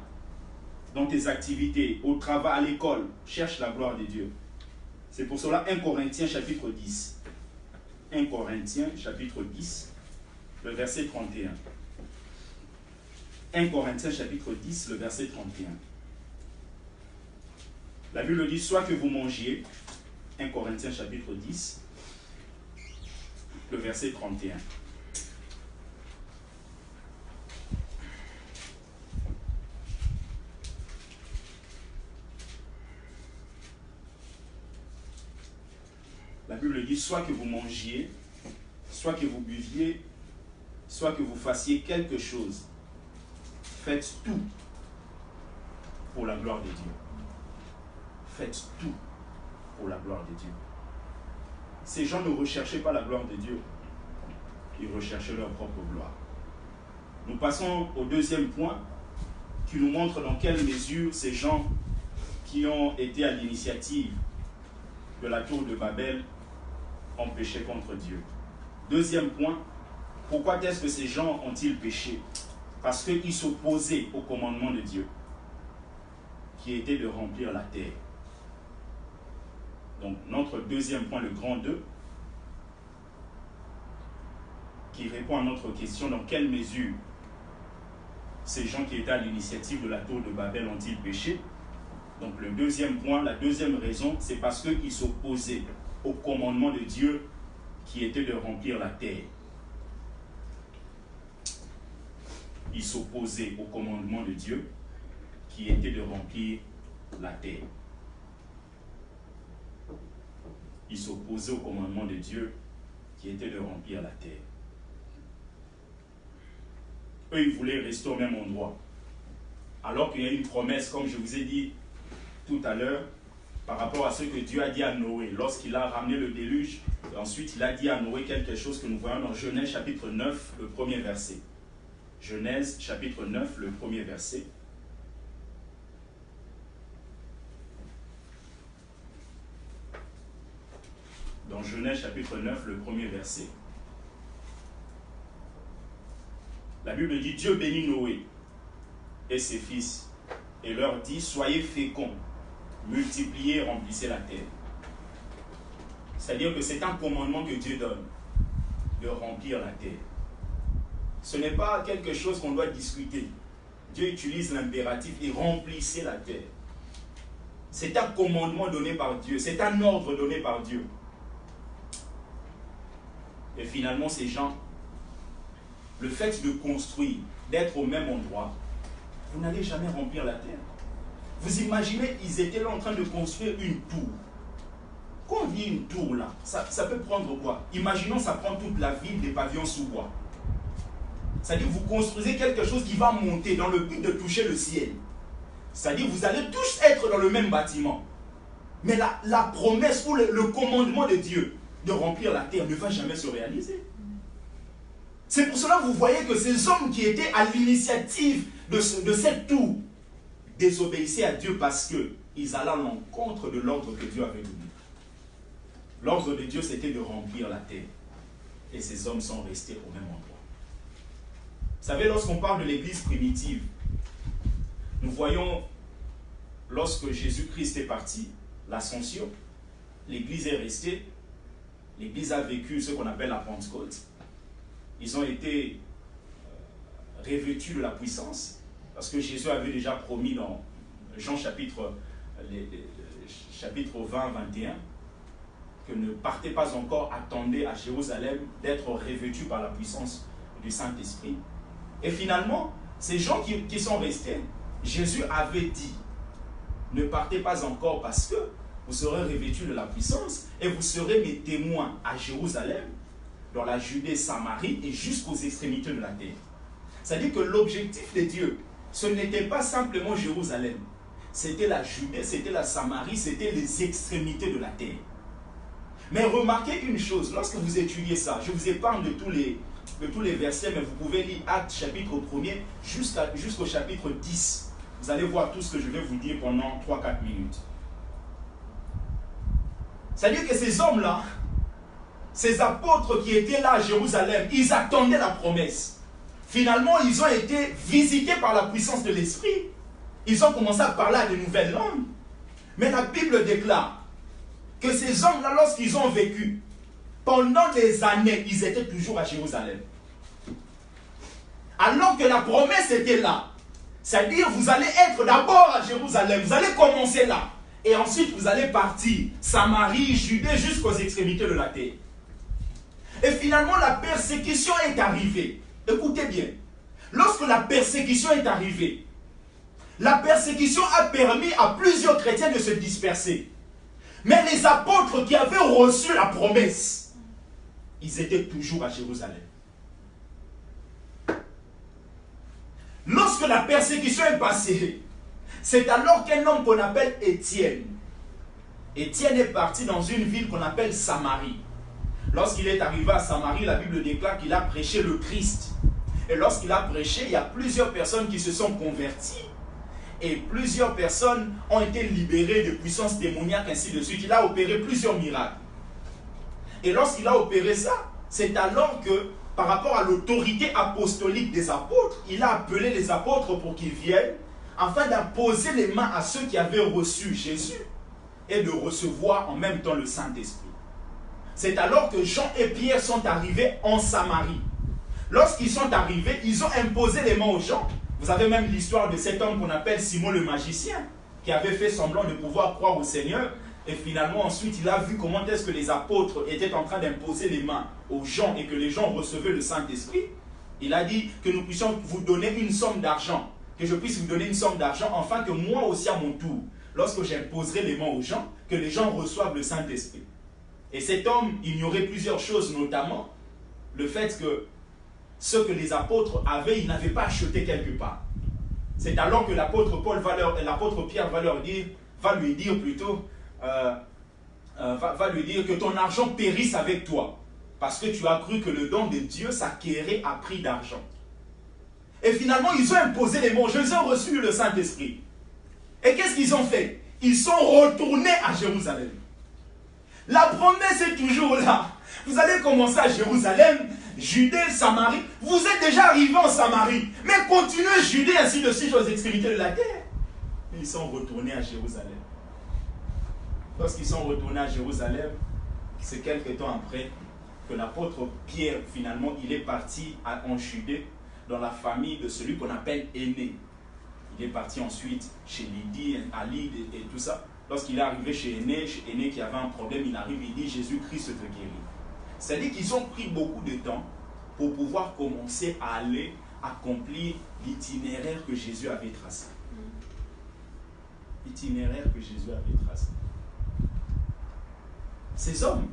dans tes activités, au travail, à l'école, cherche la gloire de Dieu. C'est pour cela 1 Corinthiens chapitre 10. 1 Corinthiens chapitre 10, le verset 31. 1 Corinthiens chapitre 10, le verset 31. La Bible dit, soit que vous mangiez, 1 Corinthiens chapitre 10, le verset 31. La Bible dit, soit que vous mangiez, soit que vous buviez, soit que vous fassiez quelque chose. Faites tout pour la gloire de Dieu. Faites tout pour la gloire de Dieu. Ces gens ne recherchaient pas la gloire de Dieu. Ils recherchaient leur propre gloire. Nous passons au deuxième point qui nous montre dans quelle mesure ces gens qui ont été à l'initiative de la tour de Babel ont péché contre Dieu. Deuxième point, pourquoi est-ce que ces gens ont-ils péché? Parce qu'ils s'opposaient au commandement de Dieu, qui était de remplir la terre. Donc notre deuxième point, le grand 2, qui répond à notre question, dans quelle mesure ces gens qui étaient à l'initiative de la tour de Babel ont-ils péché? Donc le deuxième point, la deuxième raison, c'est parce qu'ils s'opposaient au commandement de Dieu qui était de remplir la terre. Ils s'opposaient au commandement de Dieu qui était de remplir la terre. Ils s'opposaient au commandement de Dieu qui était de remplir la terre. Eux, ils voulaient rester au même endroit. Alors qu'il y a une promesse, comme je vous ai dit tout à l'heure, par rapport à ce que Dieu a dit à Noé, lorsqu'il a ramené le déluge, et ensuite il a dit à Noé quelque chose que nous voyons dans Genèse chapitre 9, le premier verset. Genèse chapitre 9, le premier verset. Dans Genèse chapitre 9, le premier verset. La Bible dit, Dieu bénit Noé et ses fils et leur dit, soyez féconds, multipliez et remplissez la terre. C'est-à-dire que c'est un commandement que Dieu donne, de remplir la terre. Ce n'est pas quelque chose qu'on doit discuter. Dieu utilise l'impératif et remplissez la terre. C'est un commandement donné par Dieu, c'est un ordre donné par Dieu. Et finalement, ces gens, le fait de construire, d'être au même endroit, vous n'allez jamais remplir la terre. Vous imaginez, ils étaient là en train de construire une tour. Quand on dit une tour là, ça peut prendre quoi? Imaginons, ça prend toute la ville des pavillons sous bois. C'est-à-dire vous construisez quelque chose qui va monter dans le but de toucher le ciel. C'est-à-dire vous allez tous être dans le même bâtiment. Mais la promesse ou le commandement de Dieu de remplir la terre ne va jamais se réaliser. C'est pour cela que vous voyez que ces hommes qui étaient à l'initiative de cette tour désobéissaient à Dieu parce qu'ils allaient à l'encontre de l'ordre que Dieu avait donné. L'ordre de Dieu, c'était de remplir la terre. Et ces hommes sont restés au même endroit. Vous savez, lorsqu'on parle de l'église primitive, nous voyons, lorsque Jésus-Christ est parti, l'ascension, l'église est restée, l'église a vécu ce qu'on appelle la Pentecôte. Ils ont été revêtus de la puissance, parce que Jésus avait déjà promis dans Jean chapitre 20-21, que ne partez pas encore, attendez à Jérusalem d'être revêtus par la puissance du Saint-Esprit. Et finalement, ces gens qui sont restés, Jésus avait dit, ne partez pas encore parce que vous serez revêtus de la puissance et vous serez mes témoins à Jérusalem, dans la Judée, Samarie et jusqu'aux extrémités de la terre. C'est-à-dire que l'objectif de Dieu, ce n'était pas simplement Jérusalem, c'était la Judée, c'était la Samarie, c'était les extrémités de la terre. Mais remarquez une chose, lorsque vous étudiez ça, je vous épargne de tous les versets, mais vous pouvez lire Actes chapitre 1er jusqu'au chapitre 10. Vous allez voir tout ce que je vais vous dire pendant 3-4 minutes. C'est-à-dire que ces hommes-là, ces apôtres qui étaient là à Jérusalem, ils attendaient la promesse. Finalement, ils ont été visités par la puissance de l'Esprit. Ils ont commencé à parler à de nouvelles langues. Mais la Bible déclare que ces hommes-là, lorsqu'ils ont vécu, pendant des années, ils étaient toujours à Jérusalem. Alors que la promesse était là. C'est-à-dire, vous allez être d'abord à Jérusalem, vous allez commencer là. Et ensuite, vous allez partir, Samarie, Judée, jusqu'aux extrémités de la terre. Et finalement, la persécution est arrivée. Écoutez bien. Lorsque la persécution est arrivée, la persécution a permis à plusieurs chrétiens de se disperser. Mais les apôtres qui avaient reçu la promesse, ils étaient toujours à Jérusalem. Lorsque la persécution est passée, c'est alors qu'un homme qu'on appelle Étienne. Étienne est parti dans une ville qu'on appelle Samarie. Lorsqu'il est arrivé à Samarie, la Bible déclare qu'il a prêché le Christ. Et lorsqu'il a prêché, il y a plusieurs personnes qui se sont converties. Et plusieurs personnes ont été libérées de puissances démoniaques, ainsi de suite. Il a opéré plusieurs miracles. Et lorsqu'il a opéré ça, c'est alors que, par rapport à l'autorité apostolique des apôtres, il a appelé les apôtres pour qu'ils viennent, afin d'imposer les mains à ceux qui avaient reçu Jésus et de recevoir en même temps le Saint-Esprit. C'est alors que Jean et Pierre sont arrivés en Samarie. Lorsqu'ils sont arrivés, ils ont imposé les mains aux gens. Vous avez même l'histoire de cet homme qu'on appelle Simon le magicien, qui avait fait semblant de pouvoir croire au Seigneur. Et finalement, ensuite, il a vu comment est-ce que les apôtres étaient en train d'imposer les mains aux gens et que les gens recevaient le Saint-Esprit. Il a dit que nous puissions vous donner une somme d'argent, que je puisse vous donner une somme d'argent, afin que moi aussi à mon tour, lorsque j'imposerai les mains aux gens, que les gens reçoivent le Saint-Esprit. Et cet homme ignorait plusieurs choses, notamment le fait que ce que les apôtres avaient, ils n'avaient pas acheté quelque part. C'est alors que l'apôtre Pierre va lui dire que ton argent périsse avec toi, parce que tu as cru que le don de Dieu s'acquérait à prix d'argent. Et finalement, ils ont imposé les mots. Ils ont reçu le Saint-Esprit. Et qu'est-ce qu'ils ont fait? Ils sont retournés à Jérusalem. La promesse est toujours là. Vous allez commencer à Jérusalem, Judée, Samarie. Vous êtes déjà arrivé en Samarie. Mais continuez Judée, ainsi de suite, aux extrémités de la terre. Et ils sont retournés à Jérusalem. Lorsqu'ils sont retournés à Jérusalem, c'est quelque temps après que l'apôtre Pierre, finalement, il est parti en Judée, dans la famille de celui qu'on appelle Aîné. Il est parti ensuite chez Lydie, à Lydie et tout ça. Lorsqu'il est arrivé chez Aîné qui avait un problème, il arrive, il dit Jésus-Christ te guérit. C'est-à-dire qu'ils ont pris beaucoup de temps pour pouvoir commencer à aller accomplir l'itinéraire que Jésus avait tracé. L'itinéraire que Jésus avait tracé. Ces hommes,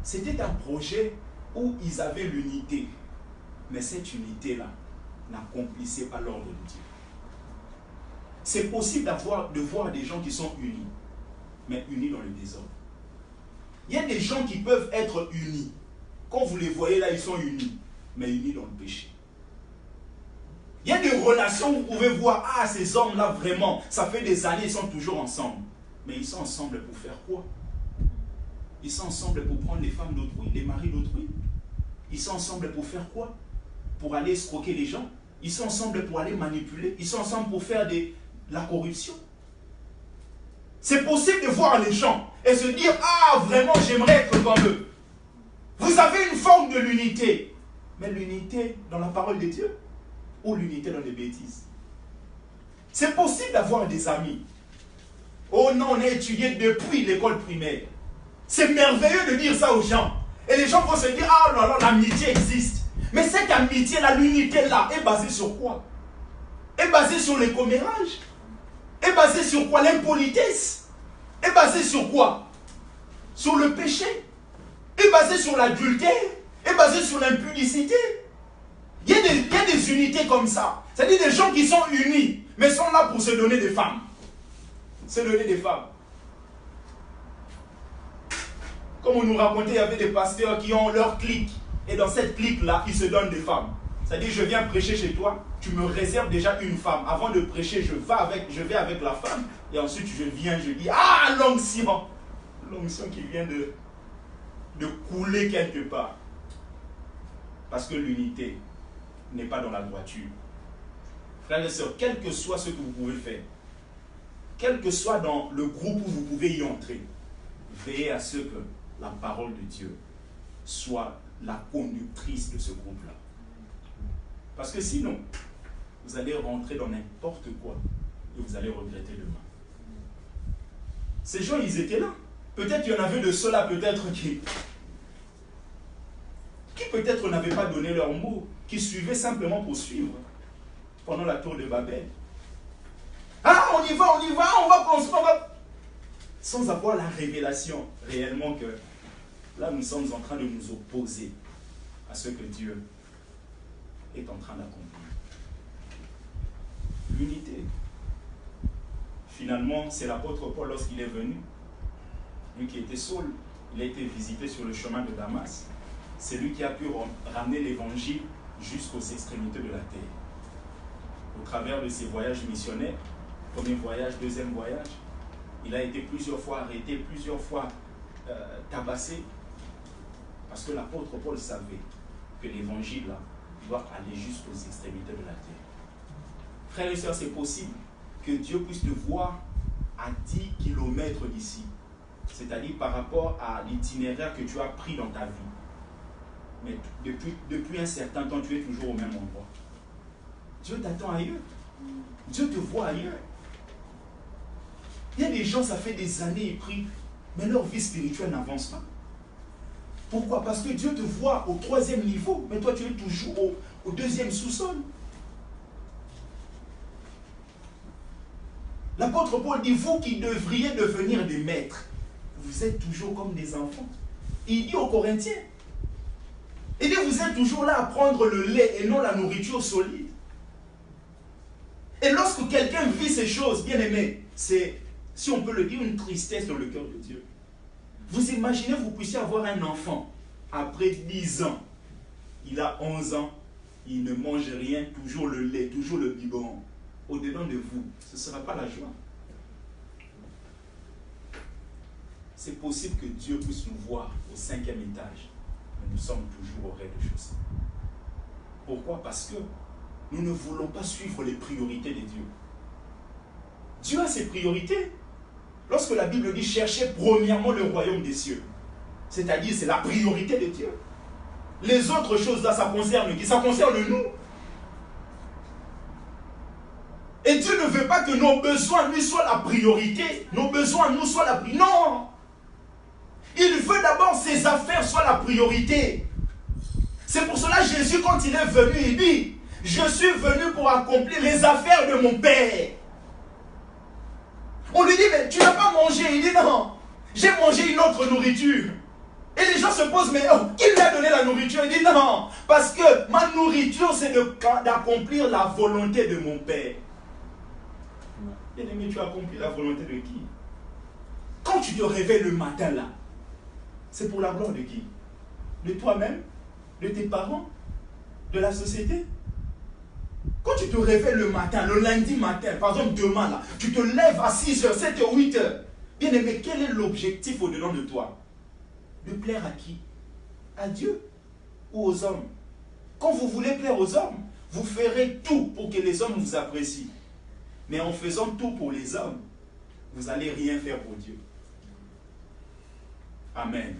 c'était un projet où ils avaient l'unité. Mais cette unité-là n'accomplissait pas l'ordre de Dieu. C'est possible de voir des gens qui sont unis, mais unis dans le désordre. Il y a des gens qui peuvent être unis. Quand vous les voyez là, ils sont unis, mais unis dans le péché. Il y a des relations où vous pouvez voir, ah, ces hommes-là, vraiment, ça fait des années, ils sont toujours ensemble. Mais ils sont ensemble pour faire quoi? Ils sont ensemble pour prendre les femmes d'autrui, les maris d'autrui. Ils sont ensemble pour faire quoi? Pour aller escroquer les gens. Ils sont ensemble pour aller manipuler. Ils sont ensemble pour faire la corruption. C'est possible de voir les gens et se dire, ah, vraiment, j'aimerais être comme eux. Vous avez une forme de l'unité. Mais l'unité dans la parole de Dieu ou l'unité dans les bêtises? C'est possible d'avoir des amis. Oh non, on a étudié depuis l'école primaire. C'est merveilleux de dire ça aux gens. Et les gens vont se dire, ah non, non, l'amitié existe. Mais cette amitié-là, l'unité-là, est basée sur quoi? Est basée sur les commérages? Est basée sur quoi? L'impolitesse? Est basée sur quoi? Sur le péché? Est basée sur l'adultère? Est basée sur l'impudicité? Il y a des unités comme ça. C'est-à-dire des gens qui sont unis, mais sont là pour se donner des femmes. Se donner des femmes. Comme on nous racontait, il y avait des pasteurs qui ont leur clique. Et dans cette clique-là, ils se donnent des femmes. C'est-à-dire, je viens prêcher chez toi, tu me réserves déjà une femme. Avant de prêcher, je vais avec la femme. Et ensuite, je viens, je dis, ah, l'onction. L'onction qui vient de couler quelque part. Parce que l'unité n'est pas dans la droiture. Frères et sœurs, quel que soit ce que vous pouvez faire, quel que soit dans le groupe où vous pouvez y entrer, veillez à ce que la parole de Dieu soit la conductrice de ce groupe-là. Parce que sinon, vous allez rentrer dans n'importe quoi et vous allez regretter demain. Ces gens, ils étaient là. Peut-être qu'il y en avait de ceux-là, peut-être qui peut-être n'avaient pas donné leur mot, qui suivaient simplement pour suivre pendant la tour de Babel. Ah, on y va, on va construire. Sans avoir la révélation réellement que là, nous sommes en train de nous opposer à ce que Dieu est en train d'accomplir. L'unité. Finalement, c'est l'apôtre Paul, lorsqu'il est venu, lui qui était Saul, il a été visité sur le chemin de Damas. C'est lui qui a pu ramener l'évangile jusqu'aux extrémités de la terre. Au travers de ses voyages missionnaires, premier voyage, deuxième voyage, il a été plusieurs fois arrêté, plusieurs fois tabassé, parce que l'apôtre Paul savait que l'évangile là doit aller jusqu'aux extrémités de la terre. Frères et sœurs, c'est possible que Dieu puisse te voir à 10 km d'ici, c'est-à-dire par rapport à l'itinéraire que tu as pris dans ta vie. Mais depuis un certain temps, tu es toujours au même endroit. Dieu t'attend ailleurs. Dieu te voit ailleurs. Il y a des gens, ça fait des années, ils prient, mais leur vie spirituelle n'avance pas. Pourquoi? Parce que Dieu te voit au 3e niveau, mais toi tu es toujours au 2e sous-sol. L'apôtre Paul dit, vous qui devriez devenir des maîtres, vous êtes toujours comme des enfants. Il dit aux Corinthiens, il dit, vous êtes toujours là à prendre le lait et non la nourriture solide. Et lorsque quelqu'un vit ces choses, bien aimé, c'est, si on peut le dire, une tristesse dans le cœur de Dieu. Vous imaginez, vous puissiez avoir un enfant, après 10 ans, il a 11 ans, il ne mange rien, toujours le lait, toujours le biberon. Au-dedans de vous, ce ne sera pas la joie. C'est possible que Dieu puisse nous voir au 5e étage, mais nous sommes toujours au rez-de-chaussée. Pourquoi? Parce que nous ne voulons pas suivre les priorités de Dieu. Dieu a ses priorités. Lorsque la Bible dit cherchez premièrement le royaume des cieux, c'est-à-dire c'est la priorité de Dieu. Les autres choses là, ça concerne qui? Ça concerne nous. Et Dieu ne veut pas que nos besoins lui soient la priorité. Nos besoins nous soient la priorité. Non. Il veut d'abord ses affaires soient la priorité. C'est pour cela Jésus, quand il est venu, il dit, je suis venu pour accomplir les affaires de mon Père. On lui dit, mais tu n'as pas mangé. Il dit, non, j'ai mangé une autre nourriture. Et les gens se posent, mais oh, qui lui a donné la nourriture? Il dit non, parce que ma nourriture, c'est d'accomplir la volonté de mon Père. Bien-aimé, tu as accompli la volonté de qui? Quand tu te réveilles le matin là, c'est pour la gloire de qui? De toi-même? De tes parents? De la société? Quand tu te réveilles le matin, le lundi matin, par exemple demain là, tu te lèves à 6h, 7h, 8h. Bien aimé, quel est l'objectif au-dedans de toi? De plaire à qui? À Dieu ou aux hommes? Quand vous voulez plaire aux hommes, vous ferez tout pour que les hommes vous apprécient. Mais en faisant tout pour les hommes, vous n'allez rien faire pour Dieu. Amen.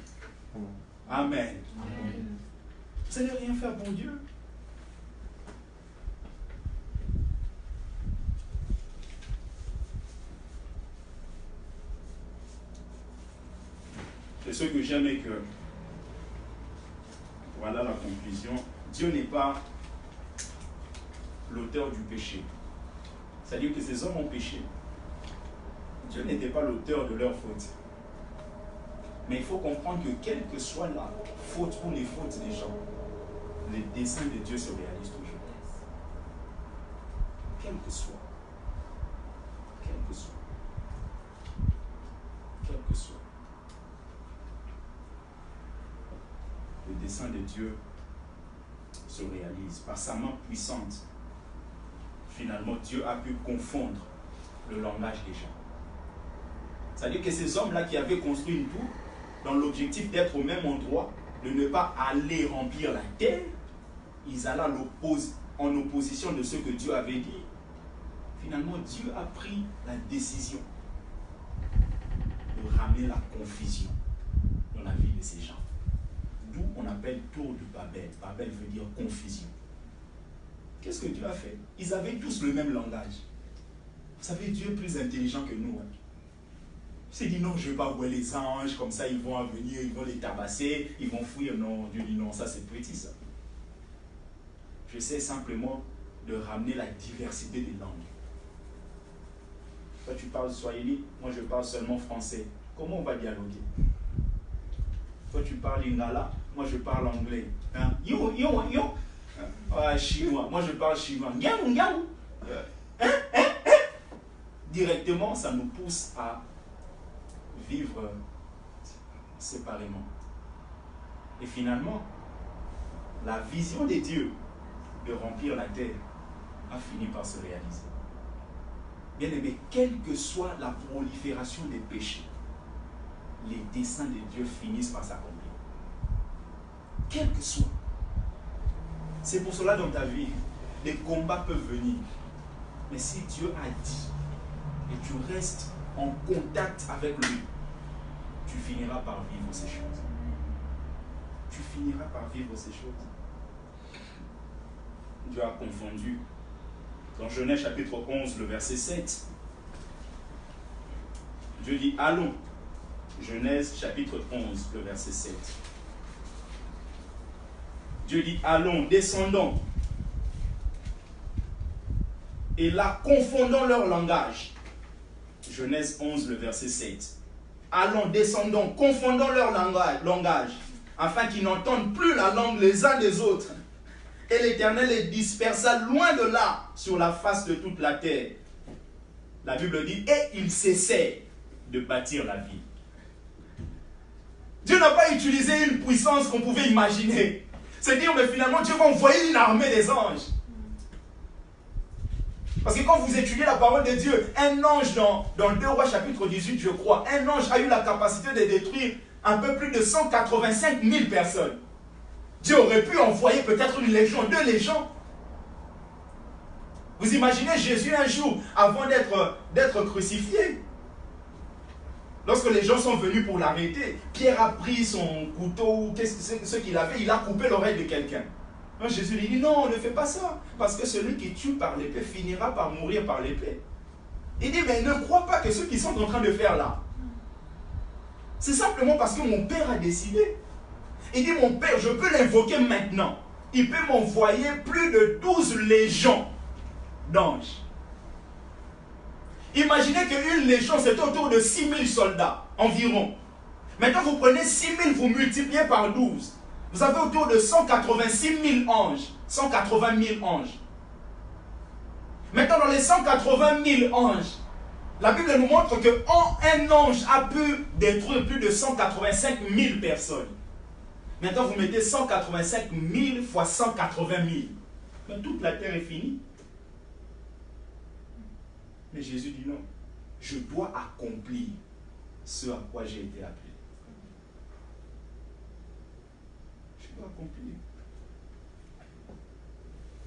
Amen. Amen. Vous n'allez rien faire pour Dieu. Et ce que j'aime est que, voilà la conclusion, Dieu n'est pas l'auteur du péché. C'est-à-dire que ces hommes ont péché. Dieu n'était pas l'auteur de leur faute. Mais il faut comprendre que quelle que soit la faute ou les fautes des gens, les desseins de Dieu se réalisent toujours. Quel que soit. Quel que soit. Quel que soit. Le dessein de Dieu se réalise par sa main puissante. Finalement, Dieu a pu confondre le langage des gens. C'est-à-dire que ces hommes-là qui avaient construit une tour, dans l'objectif d'être au même endroit, de ne pas aller remplir la terre, ils allaient en opposition de ce que Dieu avait dit. Finalement, Dieu a pris la décision de ramener la confusion dans la vie de ces gens. D'où on appelle tour de Babel. Babel veut dire confusion. Qu'est-ce que Dieu a fait? Ils avaient tous le même langage. Vous savez, Dieu est plus intelligent que nous. Il s'est dit non, je ne vais pas voir les anges, comme ça ils vont venir, ils vont les tabasser, ils vont fuir. Non, Dieu dit non, ça c'est petit ça. J'essaie simplement de ramener la diversité des langues. Toi tu parles swahili, moi je parle seulement français. Comment on va dialoguer? Toi tu parles lingala, moi je parle anglais. Hein? Yo. Chinois, moi je parle chinois. Directement, ça nous pousse à vivre séparément. Et finalement, la vision de Dieu de remplir la terre a fini par se réaliser. Bien aimé, quelle que soit la prolifération des péchés, les desseins de Dieu finissent par s'accomplir. Quel que soit. C'est pour cela dans ta vie, les combats peuvent venir. Mais si Dieu a dit, et tu restes en contact avec lui, tu finiras par vivre ces choses. Tu finiras par vivre ces choses. Dieu a confondu. Dans Genèse chapitre 11, le verset 7, Dieu dit, allons. Genèse chapitre 11, le verset 7. Dieu dit, allons, descendons. Et là, confondons leur langage. Genèse 11, le verset 7. Allons, descendons, confondons leur langage, afin qu'ils n'entendent plus la langue les uns des autres. Et l'Éternel les dispersa loin de là, sur la face de toute la terre. La Bible dit, et ils cessèrent de bâtir la ville. Dieu n'a pas utilisé une puissance qu'on pouvait imaginer. C'est dire, mais finalement, Dieu va envoyer une armée des anges. Parce que quand vous étudiez la parole de Dieu, un ange dans 2 Rois chapitre 18, je crois, un ange a eu la capacité de détruire un peu plus de 185 000 personnes. Dieu aurait pu envoyer peut-être une légion, 2 légions. Vous imaginez Jésus un jour, avant d'être crucifié, lorsque les gens sont venus pour l'arrêter, Pierre a pris son couteau, ce qu'il avait, il a coupé l'oreille de quelqu'un. Jésus lui dit, non, ne fais pas ça, parce que celui qui tue par l'épée finira par mourir par l'épée. Il dit, mais ne crois pas que ceux qui sont en train de faire là, c'est simplement parce que mon Père a décidé. Il dit, mon Père, je peux l'invoquer maintenant. Il peut m'envoyer plus de 12 légions d'anges. Imaginez qu'une légion, c'est autour de 6 000 soldats environ. Maintenant, vous prenez 6 000, vous multipliez par 12. Vous avez autour de 186 000 anges. 180 000 anges. Maintenant, dans les 180 000 anges, la Bible nous montre qu'un ange a pu détruire plus de 185 000 personnes. Maintenant, vous mettez 185 000 fois 180 000. Mais toute la terre est finie. Mais Jésus dit non. Je dois accomplir ce à quoi j'ai été appelé. Je dois accomplir.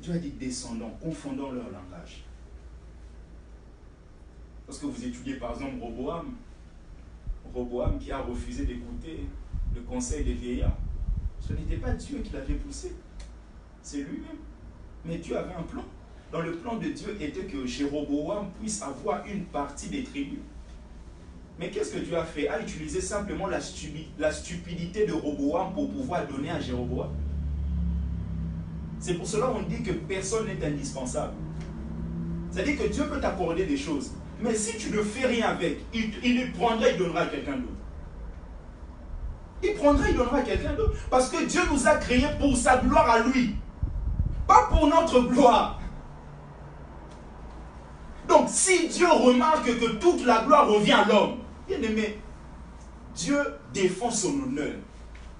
Dieu a dit descendons, confondons leur langage. Lorsque vous étudiez par exemple Roboam qui a refusé d'écouter le conseil des vieillards, ce n'était pas Dieu qui l'avait poussé, c'est lui-même. Mais Dieu avait un plan. Dans le plan de Dieu était que Jéroboam puisse avoir une partie des tribus. Mais qu'est-ce que Dieu a fait? A utilisé simplement la stupidité de Roboam pour pouvoir donner à Jéroboam. C'est pour cela qu'on dit que personne n'est indispensable. C'est-à-dire que Dieu peut t'accorder des choses. Mais si tu ne fais rien avec, il le prendra et donnera à quelqu'un d'autre. Il prendra et donnera à quelqu'un d'autre. Parce que Dieu nous a créés pour sa gloire à lui. Pas pour notre gloire. Donc si Dieu remarque que toute la gloire revient à l'homme, bien aimé, Dieu défend son honneur.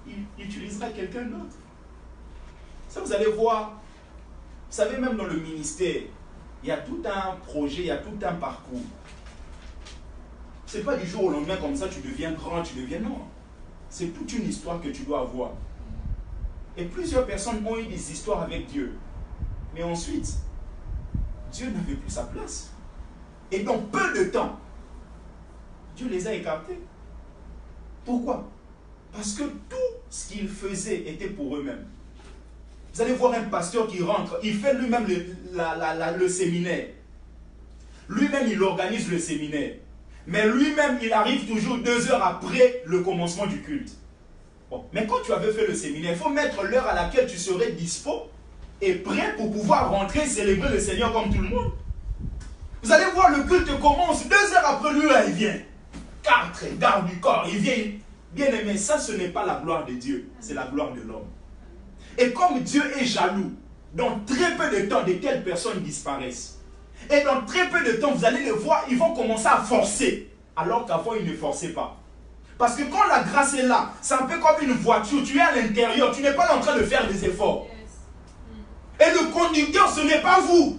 Il utilisera quelqu'un d'autre. Ça, vous allez voir, vous savez, même dans le ministère, il y a tout un projet, il y a tout un parcours. Ce n'est pas du jour au lendemain comme ça, tu deviens grand, tu deviens non. C'est toute une histoire que tu dois avoir. Et plusieurs personnes ont eu des histoires avec Dieu. Mais ensuite, Dieu n'avait plus sa place. Et dans peu de temps, Dieu les a écartés. Pourquoi? Parce que tout ce qu'ils faisaient était pour eux-mêmes. Vous allez voir un pasteur qui rentre, il fait lui-même le séminaire. Lui-même, il organise le séminaire. Mais lui-même, il arrive toujours 2 heures après le commencement du culte. Bon, mais quand tu avais fait le séminaire, il faut mettre l'heure à laquelle tu serais dispo et prêt pour pouvoir rentrer et célébrer le Seigneur comme tout le monde. Vous allez voir, le culte commence 2 heures après lui, là, il vient. 4 garde du corps, il vient. Bien aimé, ça, ce n'est pas la gloire de Dieu, c'est la gloire de l'homme. Et comme Dieu est jaloux, dans très peu de temps, de telles personnes disparaissent. Et dans très peu de temps, vous allez les voir, ils vont commencer à forcer, alors qu'avant, ils ne forçaient pas. Parce que quand la grâce est là, c'est un peu comme une voiture, tu es à l'intérieur, tu n'es pas en train de faire des efforts. Et le conducteur, ce n'est pas vous.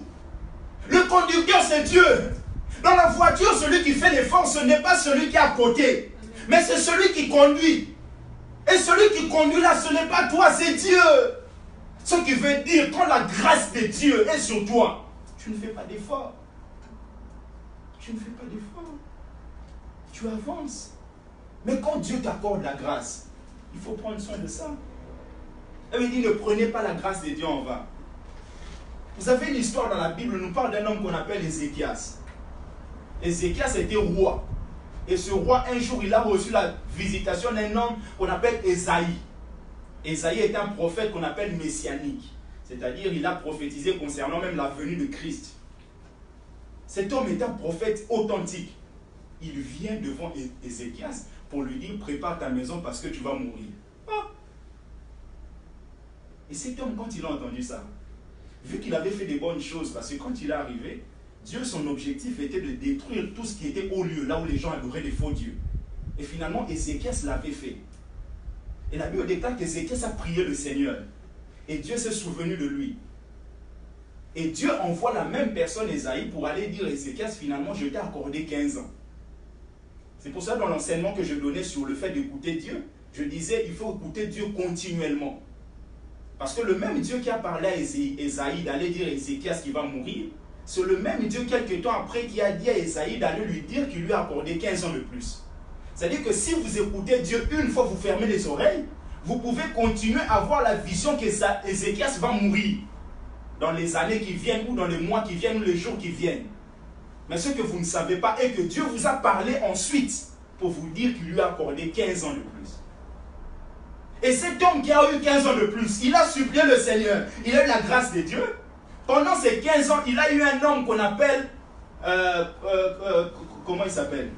Le conducteur, c'est Dieu. Dans la voiture, celui qui fait l'effort, ce n'est pas celui qui est à côté, mais c'est celui qui conduit. Et celui qui conduit là, ce n'est pas toi, c'est Dieu. Ce qui veut dire, quand la grâce de Dieu est sur toi, tu ne fais pas d'effort. Tu ne fais pas d'effort. Tu avances. Mais quand Dieu t'accorde la grâce, il faut prendre soin de ça. Il dit, ne prenez pas la grâce de Dieu en vain. Vous avez une histoire dans la Bible, nous parle d'un homme qu'on appelle Ézéchias. Ézéchias était roi. Et ce roi, un jour, il a reçu la visitation d'un homme qu'on appelle Ésaïe. Ésaïe est un prophète qu'on appelle messianique. C'est-à-dire, il a prophétisé concernant même la venue de Christ. Cet homme est un prophète authentique. Il vient devant Ézéchias pour lui dire, prépare ta maison parce que tu vas mourir. Ah. Et cet homme, quand il a entendu ça, vu qu'il avait fait des bonnes choses, parce que quand il est arrivé, Dieu, son objectif était de détruire tout ce qui était au lieu, là où les gens adoraient les faux dieux. Et finalement, Ézéchias l'avait fait. Et la Bible déclare qu'Ézéchias a prié le Seigneur. Et Dieu s'est souvenu de lui. Et Dieu envoie la même personne, Ésaïe, pour aller dire à Ézéchias, finalement, je t'ai accordé 15 ans. C'est pour ça, dans l'enseignement que je donnais sur le fait d'écouter Dieu, je disais, il faut écouter Dieu continuellement. Parce que le même Dieu qui a parlé à Ésaïe d'aller dire à Ézéchias qu'il va mourir, c'est le même Dieu, quelques temps après, qui a dit à Ésaïe d'aller lui dire qu'il lui a accordé 15 ans de plus. C'est-à-dire que si vous écoutez Dieu une fois, vous fermez les oreilles, vous pouvez continuer à avoir la vision qu'Ézéchias va mourir dans les années qui viennent, ou dans les mois qui viennent, ou les jours qui viennent. Mais ce que vous ne savez pas est que Dieu vous a parlé ensuite pour vous dire qu'il lui a accordé 15 ans de plus. Et cet homme qui a eu 15 ans de plus, il a supplié le Seigneur, il a eu la grâce de Dieu. Pendant ces 15 ans, il a eu un homme qu'on appelle, comment il s'appelle?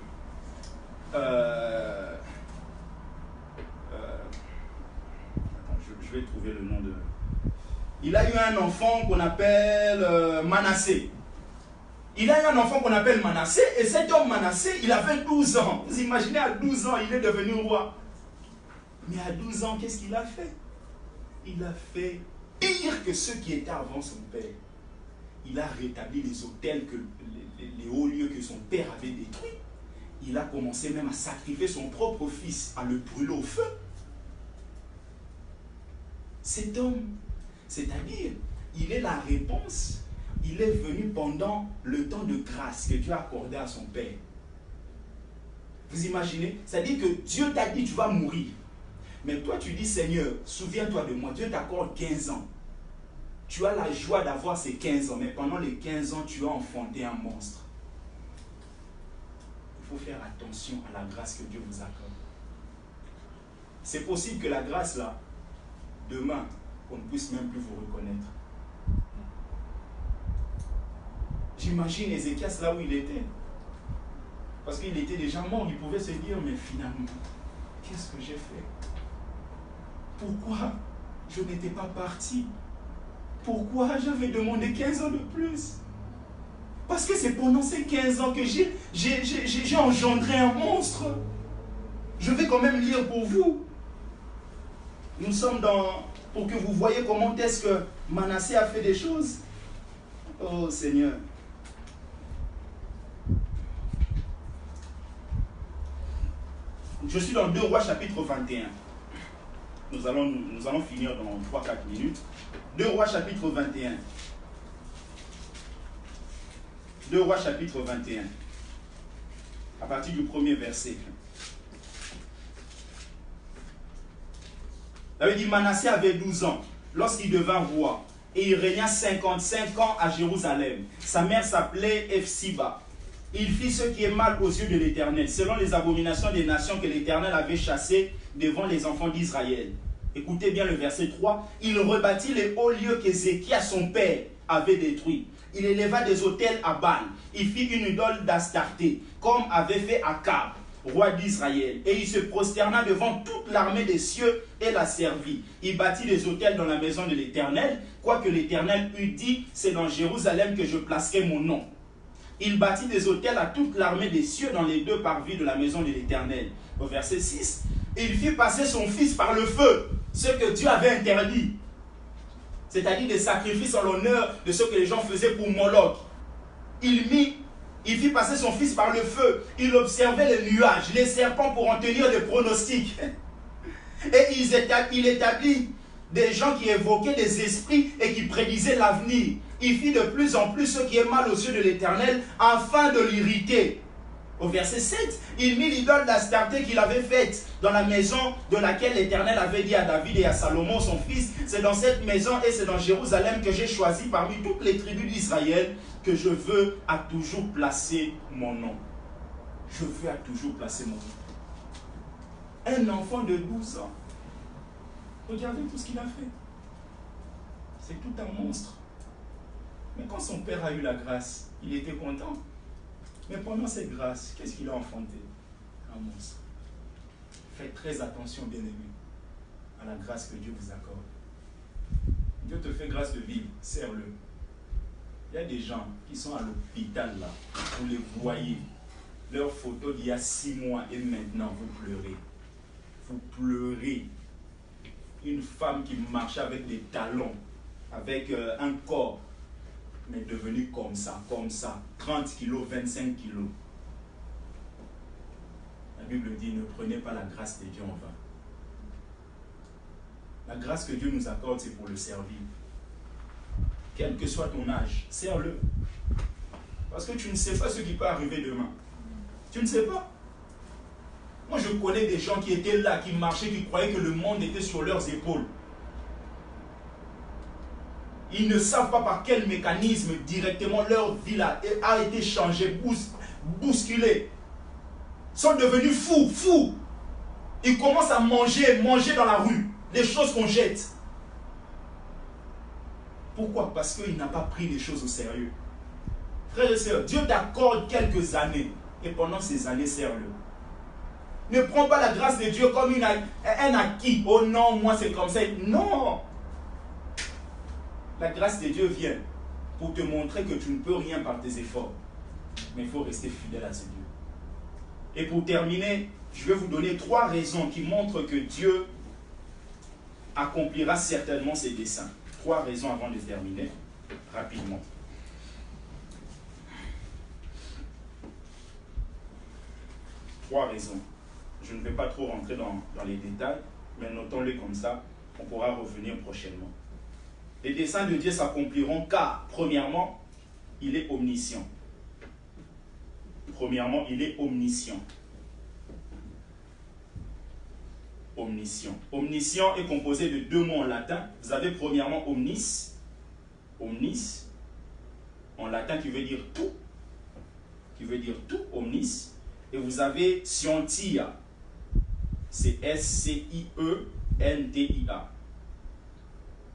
je vais trouver le nom de... Il a eu un enfant qu'on appelle Manassé. Il a eu un enfant qu'on appelle Manassé, et cet homme Manassé, il avait 12 ans. Vous imaginez, à 12 ans, il est devenu roi. Mais à 12 ans, qu'est-ce qu'il a fait? Il a fait pire que ceux qui étaient avant son père. Il a rétabli les autels, les hauts lieux que son père avait détruits. Il a commencé même à sacrifier son propre fils, à le brûler au feu. Cet homme, c'est-à-dire, il est la réponse. Il est venu pendant le temps de grâce que Dieu a accordé à son père. Vous imaginez? C'est-à-dire que Dieu t'a dit, tu vas mourir. Mais toi, tu dis, Seigneur, souviens-toi de moi. Dieu t'accorde 15 ans. Tu as la joie d'avoir ces 15 ans, mais pendant les 15 ans, tu as enfanté un monstre. Il faut faire attention à la grâce que Dieu vous accorde. C'est possible que la grâce, là, demain, on ne puisse même plus vous reconnaître. J'imagine Ézéchias là où il était. Parce qu'il était déjà mort, il pouvait se dire, mais finalement, qu'est-ce que j'ai fait? Pourquoi je n'étais pas parti? Pourquoi j'avais demandé 15 ans de plus? Parce que c'est pendant ces 15 ans que j'ai engendré un monstre. Je vais quand même lire pour vous. Nous sommes pour que vous voyez comment est-ce que Manassé a fait des choses. Oh Seigneur. Je suis dans 2 Rois chapitre 21. Nous allons finir dans 3-4 minutes. 2 Rois chapitre 21. 2 Rois chapitre 21. À partir du premier verset. Ça veut dire Manassé avait 12 ans lorsqu'il devint roi. Et il régna 55 ans à Jérusalem. Sa mère s'appelait Ephsiba. Il fit ce qui est mal aux yeux de l'Éternel, selon les abominations des nations que l'Éternel avait chassées devant les enfants d'Israël. Écoutez bien le verset 3. Il rebâtit les hauts lieux qu'Ézéchias, son père, avait détruits. Il éleva des autels à Baal. Il fit une idole d'Astarté, comme avait fait Akab, roi d'Israël. Et il se prosterna devant toute l'armée des cieux et la servit. Il bâtit des autels dans la maison de l'Éternel, quoique l'Éternel eût dit, c'est dans Jérusalem que je placerai mon nom. Il bâtit des autels à toute l'armée des cieux dans les 2 parvis de la maison de l'Éternel. Au verset 6, il fit passer son fils par le feu, ce que Dieu avait interdit. C'est-à-dire des sacrifices en l'honneur de ce que les gens faisaient pour Moloch. Il fit passer son fils par le feu. Il observait les nuages, les serpents pour en tenir des pronostics. Et il établit des gens qui évoquaient des esprits et qui prédisaient l'avenir. Il fit de plus en plus ce qui est mal aux yeux de l'Éternel afin de l'irriter. Au verset 7, il mit l'idole d'Astarté qu'il avait faite dans la maison de laquelle l'Éternel avait dit à David et à Salomon son fils, c'est dans cette maison et c'est dans Jérusalem que j'ai choisi parmi toutes les tribus d'Israël que je veux à toujours placer mon nom. Je veux à toujours placer mon nom. Un enfant de 12 ans. Regardez tout ce qu'il a fait. C'est tout un monstre. Mais quand son père a eu la grâce, il était content. Mais pendant cette grâce, qu'est-ce qu'il a enfanté? Un monstre. Faites très attention, bien-aimés, à la grâce que Dieu vous accorde. Dieu te fait grâce de vivre, serre-le. Il y a des gens qui sont à l'hôpital là, vous les voyez, leurs photos d'il y a 6 mois et maintenant vous pleurez. Vous pleurez. Une femme qui marchait avec des talons, avec un corps, mais devenue comme ça, 30 kilos, 25 kilos. La Bible dit, ne prenez pas la grâce de Dieu en vain. La grâce que Dieu nous accorde, c'est pour le servir. Quel que soit ton âge, sers-le. Parce que tu ne sais pas ce qui peut arriver demain. Tu ne sais pas. Moi, je connais des gens qui étaient là, qui marchaient, qui croyaient que le monde était sur leurs épaules. Ils ne savent pas par quel mécanisme directement leur vie là a été changée, bousculée. Ils sont devenus fous. Ils commencent à manger dans la rue, les choses qu'on jette. Pourquoi? Parce qu'il n'a pas pris les choses au sérieux. Frères et sœurs, Dieu t'accorde quelques années et pendant ces années, serre-le. Ne prends pas la grâce de Dieu comme un acquis. Oh non, moi c'est comme ça. Non. La grâce de Dieu vient pour te montrer que tu ne peux rien par tes efforts. Mais il faut rester fidèle à ce Dieu. Et pour terminer, je vais vous donner 3 raisons qui montrent que Dieu accomplira certainement ses desseins. 3 raisons avant de terminer, rapidement. Trois raisons. Je ne vais pas trop rentrer dans les détails, mais notons-les comme ça, on pourra revenir prochainement. Les desseins de Dieu s'accompliront car, premièrement, il est omniscient. Premièrement, il est omniscient. Omniscient. Omniscient est composé de 2 mots en latin. Vous avez premièrement omnis, omnis, en latin qui veut dire tout, omnis. Et vous avez scientia, c'est S-C-I-E-N-T-I-A.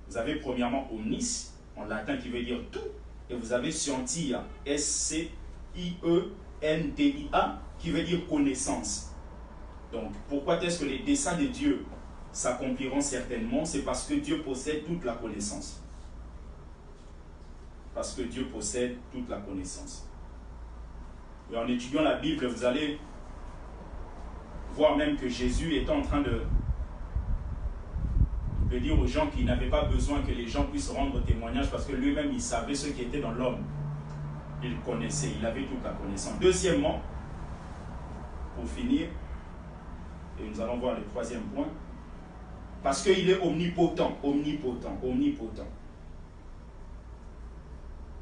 Vous avez premièrement omnis, en latin qui veut dire tout, et vous avez scientia, S-C-I-E-N-T-I-A, qui veut dire connaissance. Donc, pourquoi est-ce que les desseins de Dieu s'accompliront certainement? C'est parce que Dieu possède toute la connaissance. Parce que Dieu possède toute la connaissance. Et en étudiant la Bible, vous allez voir même que Jésus était en train de dire aux gens qu'il n'avait pas besoin que les gens puissent rendre témoignage parce que lui-même, il savait ce qui était dans l'homme. Il connaissait, il avait toute la connaissance. Deuxièmement, pour finir, et nous allons voir le 3e point, parce qu'il est omnipotent, omnipotent.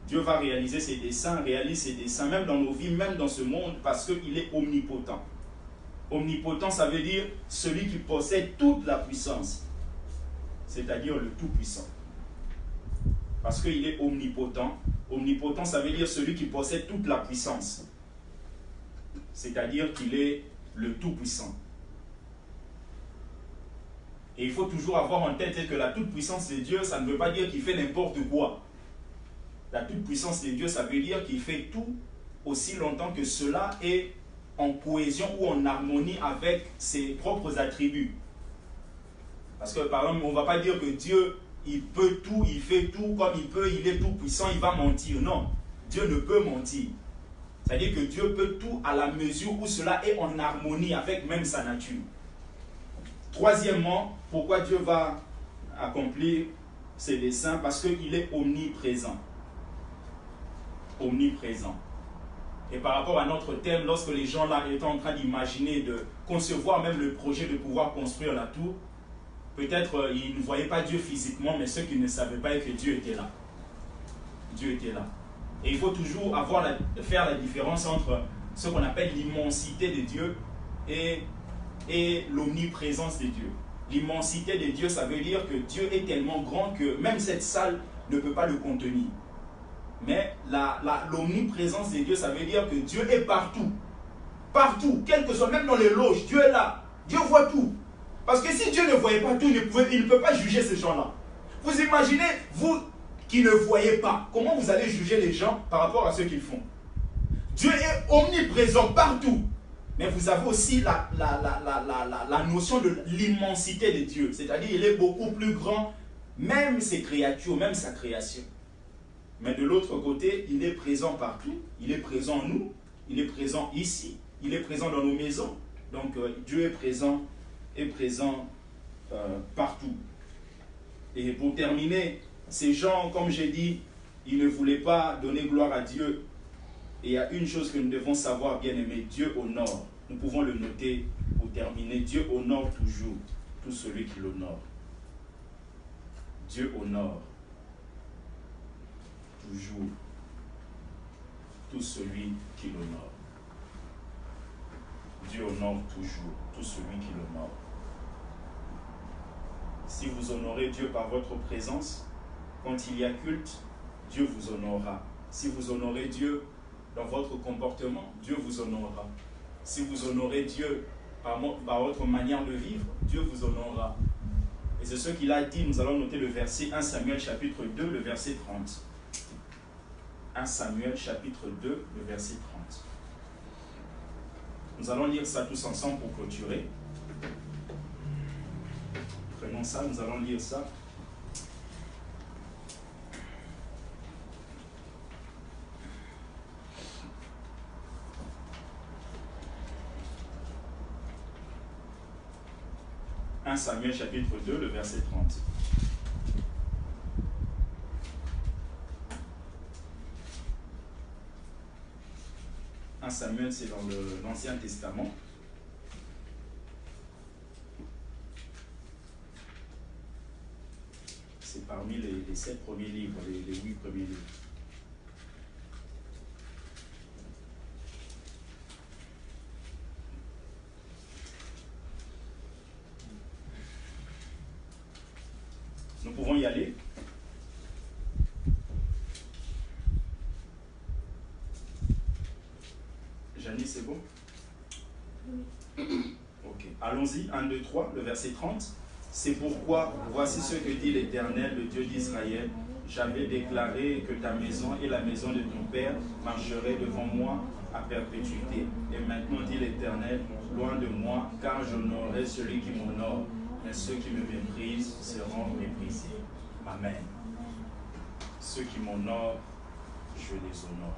Dieu va réaliser ses desseins, réalise ses desseins, même dans nos vies, même dans ce monde, parce qu'il est omnipotent. Omnipotent, ça veut dire celui qui possède toute la puissance, c'est-à-dire le Tout-Puissant. Parce qu'il est omnipotent. Omnipotent, ça veut dire celui qui possède toute la puissance, c'est-à-dire qu'il est le Tout-Puissant. Et il faut toujours avoir en tête que la toute-puissance de Dieu, ça ne veut pas dire qu'il fait n'importe quoi. La toute-puissance de Dieu, ça veut dire qu'il fait tout aussi longtemps que cela est en cohésion ou en harmonie avec ses propres attributs. Parce que par exemple, on ne va pas dire que Dieu, il peut tout, il fait tout comme il peut, il est tout puissant, il va mentir. Non, Dieu ne peut mentir. C'est-à-dire que Dieu peut tout à la mesure où cela est en harmonie avec même sa nature. Troisièmement, pourquoi Dieu va accomplir ses desseins? Parce qu'il est omniprésent. Omniprésent. Et par rapport à notre thème, lorsque les gens là étaient en train d'imaginer, de concevoir même le projet de pouvoir construire la tour, peut-être ils ne voyaient pas Dieu physiquement, mais ceux qui ne savaient pas que Dieu était là. Dieu était là. Et il faut toujours faire la différence entre ce qu'on appelle l'immensité de Dieu et l'omniprésence de Dieu. L'immensité de Dieu, ça veut dire que Dieu est tellement grand que même cette salle ne peut pas le contenir. Mais l'omniprésence de Dieu, ça veut dire que Dieu est partout. Partout, quel que soit, même dans les loges, Dieu est là. Dieu voit tout. Parce que si Dieu ne voyait pas tout, il ne peut pas juger ces gens-là. Vous imaginez, vous qui ne voyez pas, comment vous allez juger les gens par rapport à ce qu'ils font? Dieu est omniprésent partout. Mais vous avez aussi la notion de l'immensité de Dieu. C'est-à-dire qu'il est beaucoup plus grand, même ses créatures, même sa création. Mais de l'autre côté, il est présent partout. Il est présent en nous. Il est présent ici. Il est présent dans nos maisons. Donc Dieu est présent partout. Et pour terminer, ces gens, comme j'ai dit, ils ne voulaient pas donner gloire à Dieu. Et il y a une chose que nous devons savoir, bien aimé, Dieu honore. Nous pouvons le noter pour terminer. Dieu honore toujours tout celui qui l'honore. Dieu honore toujours tout celui qui l'honore. Dieu honore toujours tout celui qui l'honore. Si vous honorez Dieu par votre présence, quand il y a culte, Dieu vous honorera. Si vous honorez Dieu dans votre comportement, Dieu vous honorera. Si vous honorez Dieu par votre manière de vivre, Dieu vous honorera. Et c'est ce qu'il a dit, nous allons noter le verset 1 Samuel chapitre 2, le verset 30. 1 Samuel chapitre 2, le verset 30. Nous allons lire ça tous ensemble pour clôturer. Prenons ça, nous allons lire ça. « 1 Samuel chapitre 2, le verset 30. Samuel, c'est dans l'Ancien Testament. C'est parmi les 7 premiers livres, les 8 premiers livres. Nous pouvons y aller. Janice, c'est bon? Oui. Ok. Allons-y. 1, 2, 3, le verset 30. C'est pourquoi, voici ce que dit l'Éternel, le Dieu d'Israël. J'avais déclaré que ta maison et la maison de ton père marcheraient devant moi à perpétuité. Et maintenant, dit l'Éternel, loin de moi, car j'honorerai celui qui m'honore, mais ceux qui me méprisent seront méprisés. Amen. Ceux qui m'honorent, je les honore.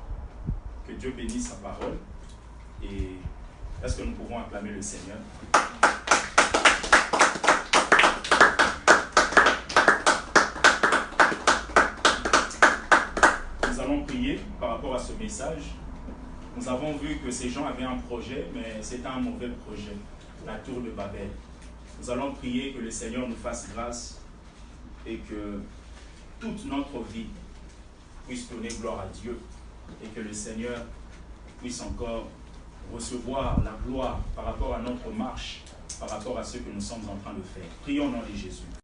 Que Dieu bénisse sa parole. Et est-ce que nous pouvons acclamer le Seigneur? Nous allons prier par rapport à ce message. Nous avons vu que ces gens avaient un projet, mais c'était un mauvais projet, la tour de Babel. Nous allons prier que le Seigneur nous fasse grâce et que toute notre vie puisse donner gloire à Dieu et que le Seigneur puisse encore recevoir la gloire par rapport à notre marche, par rapport à ce que nous sommes en train de faire. Prions au nom de Jésus.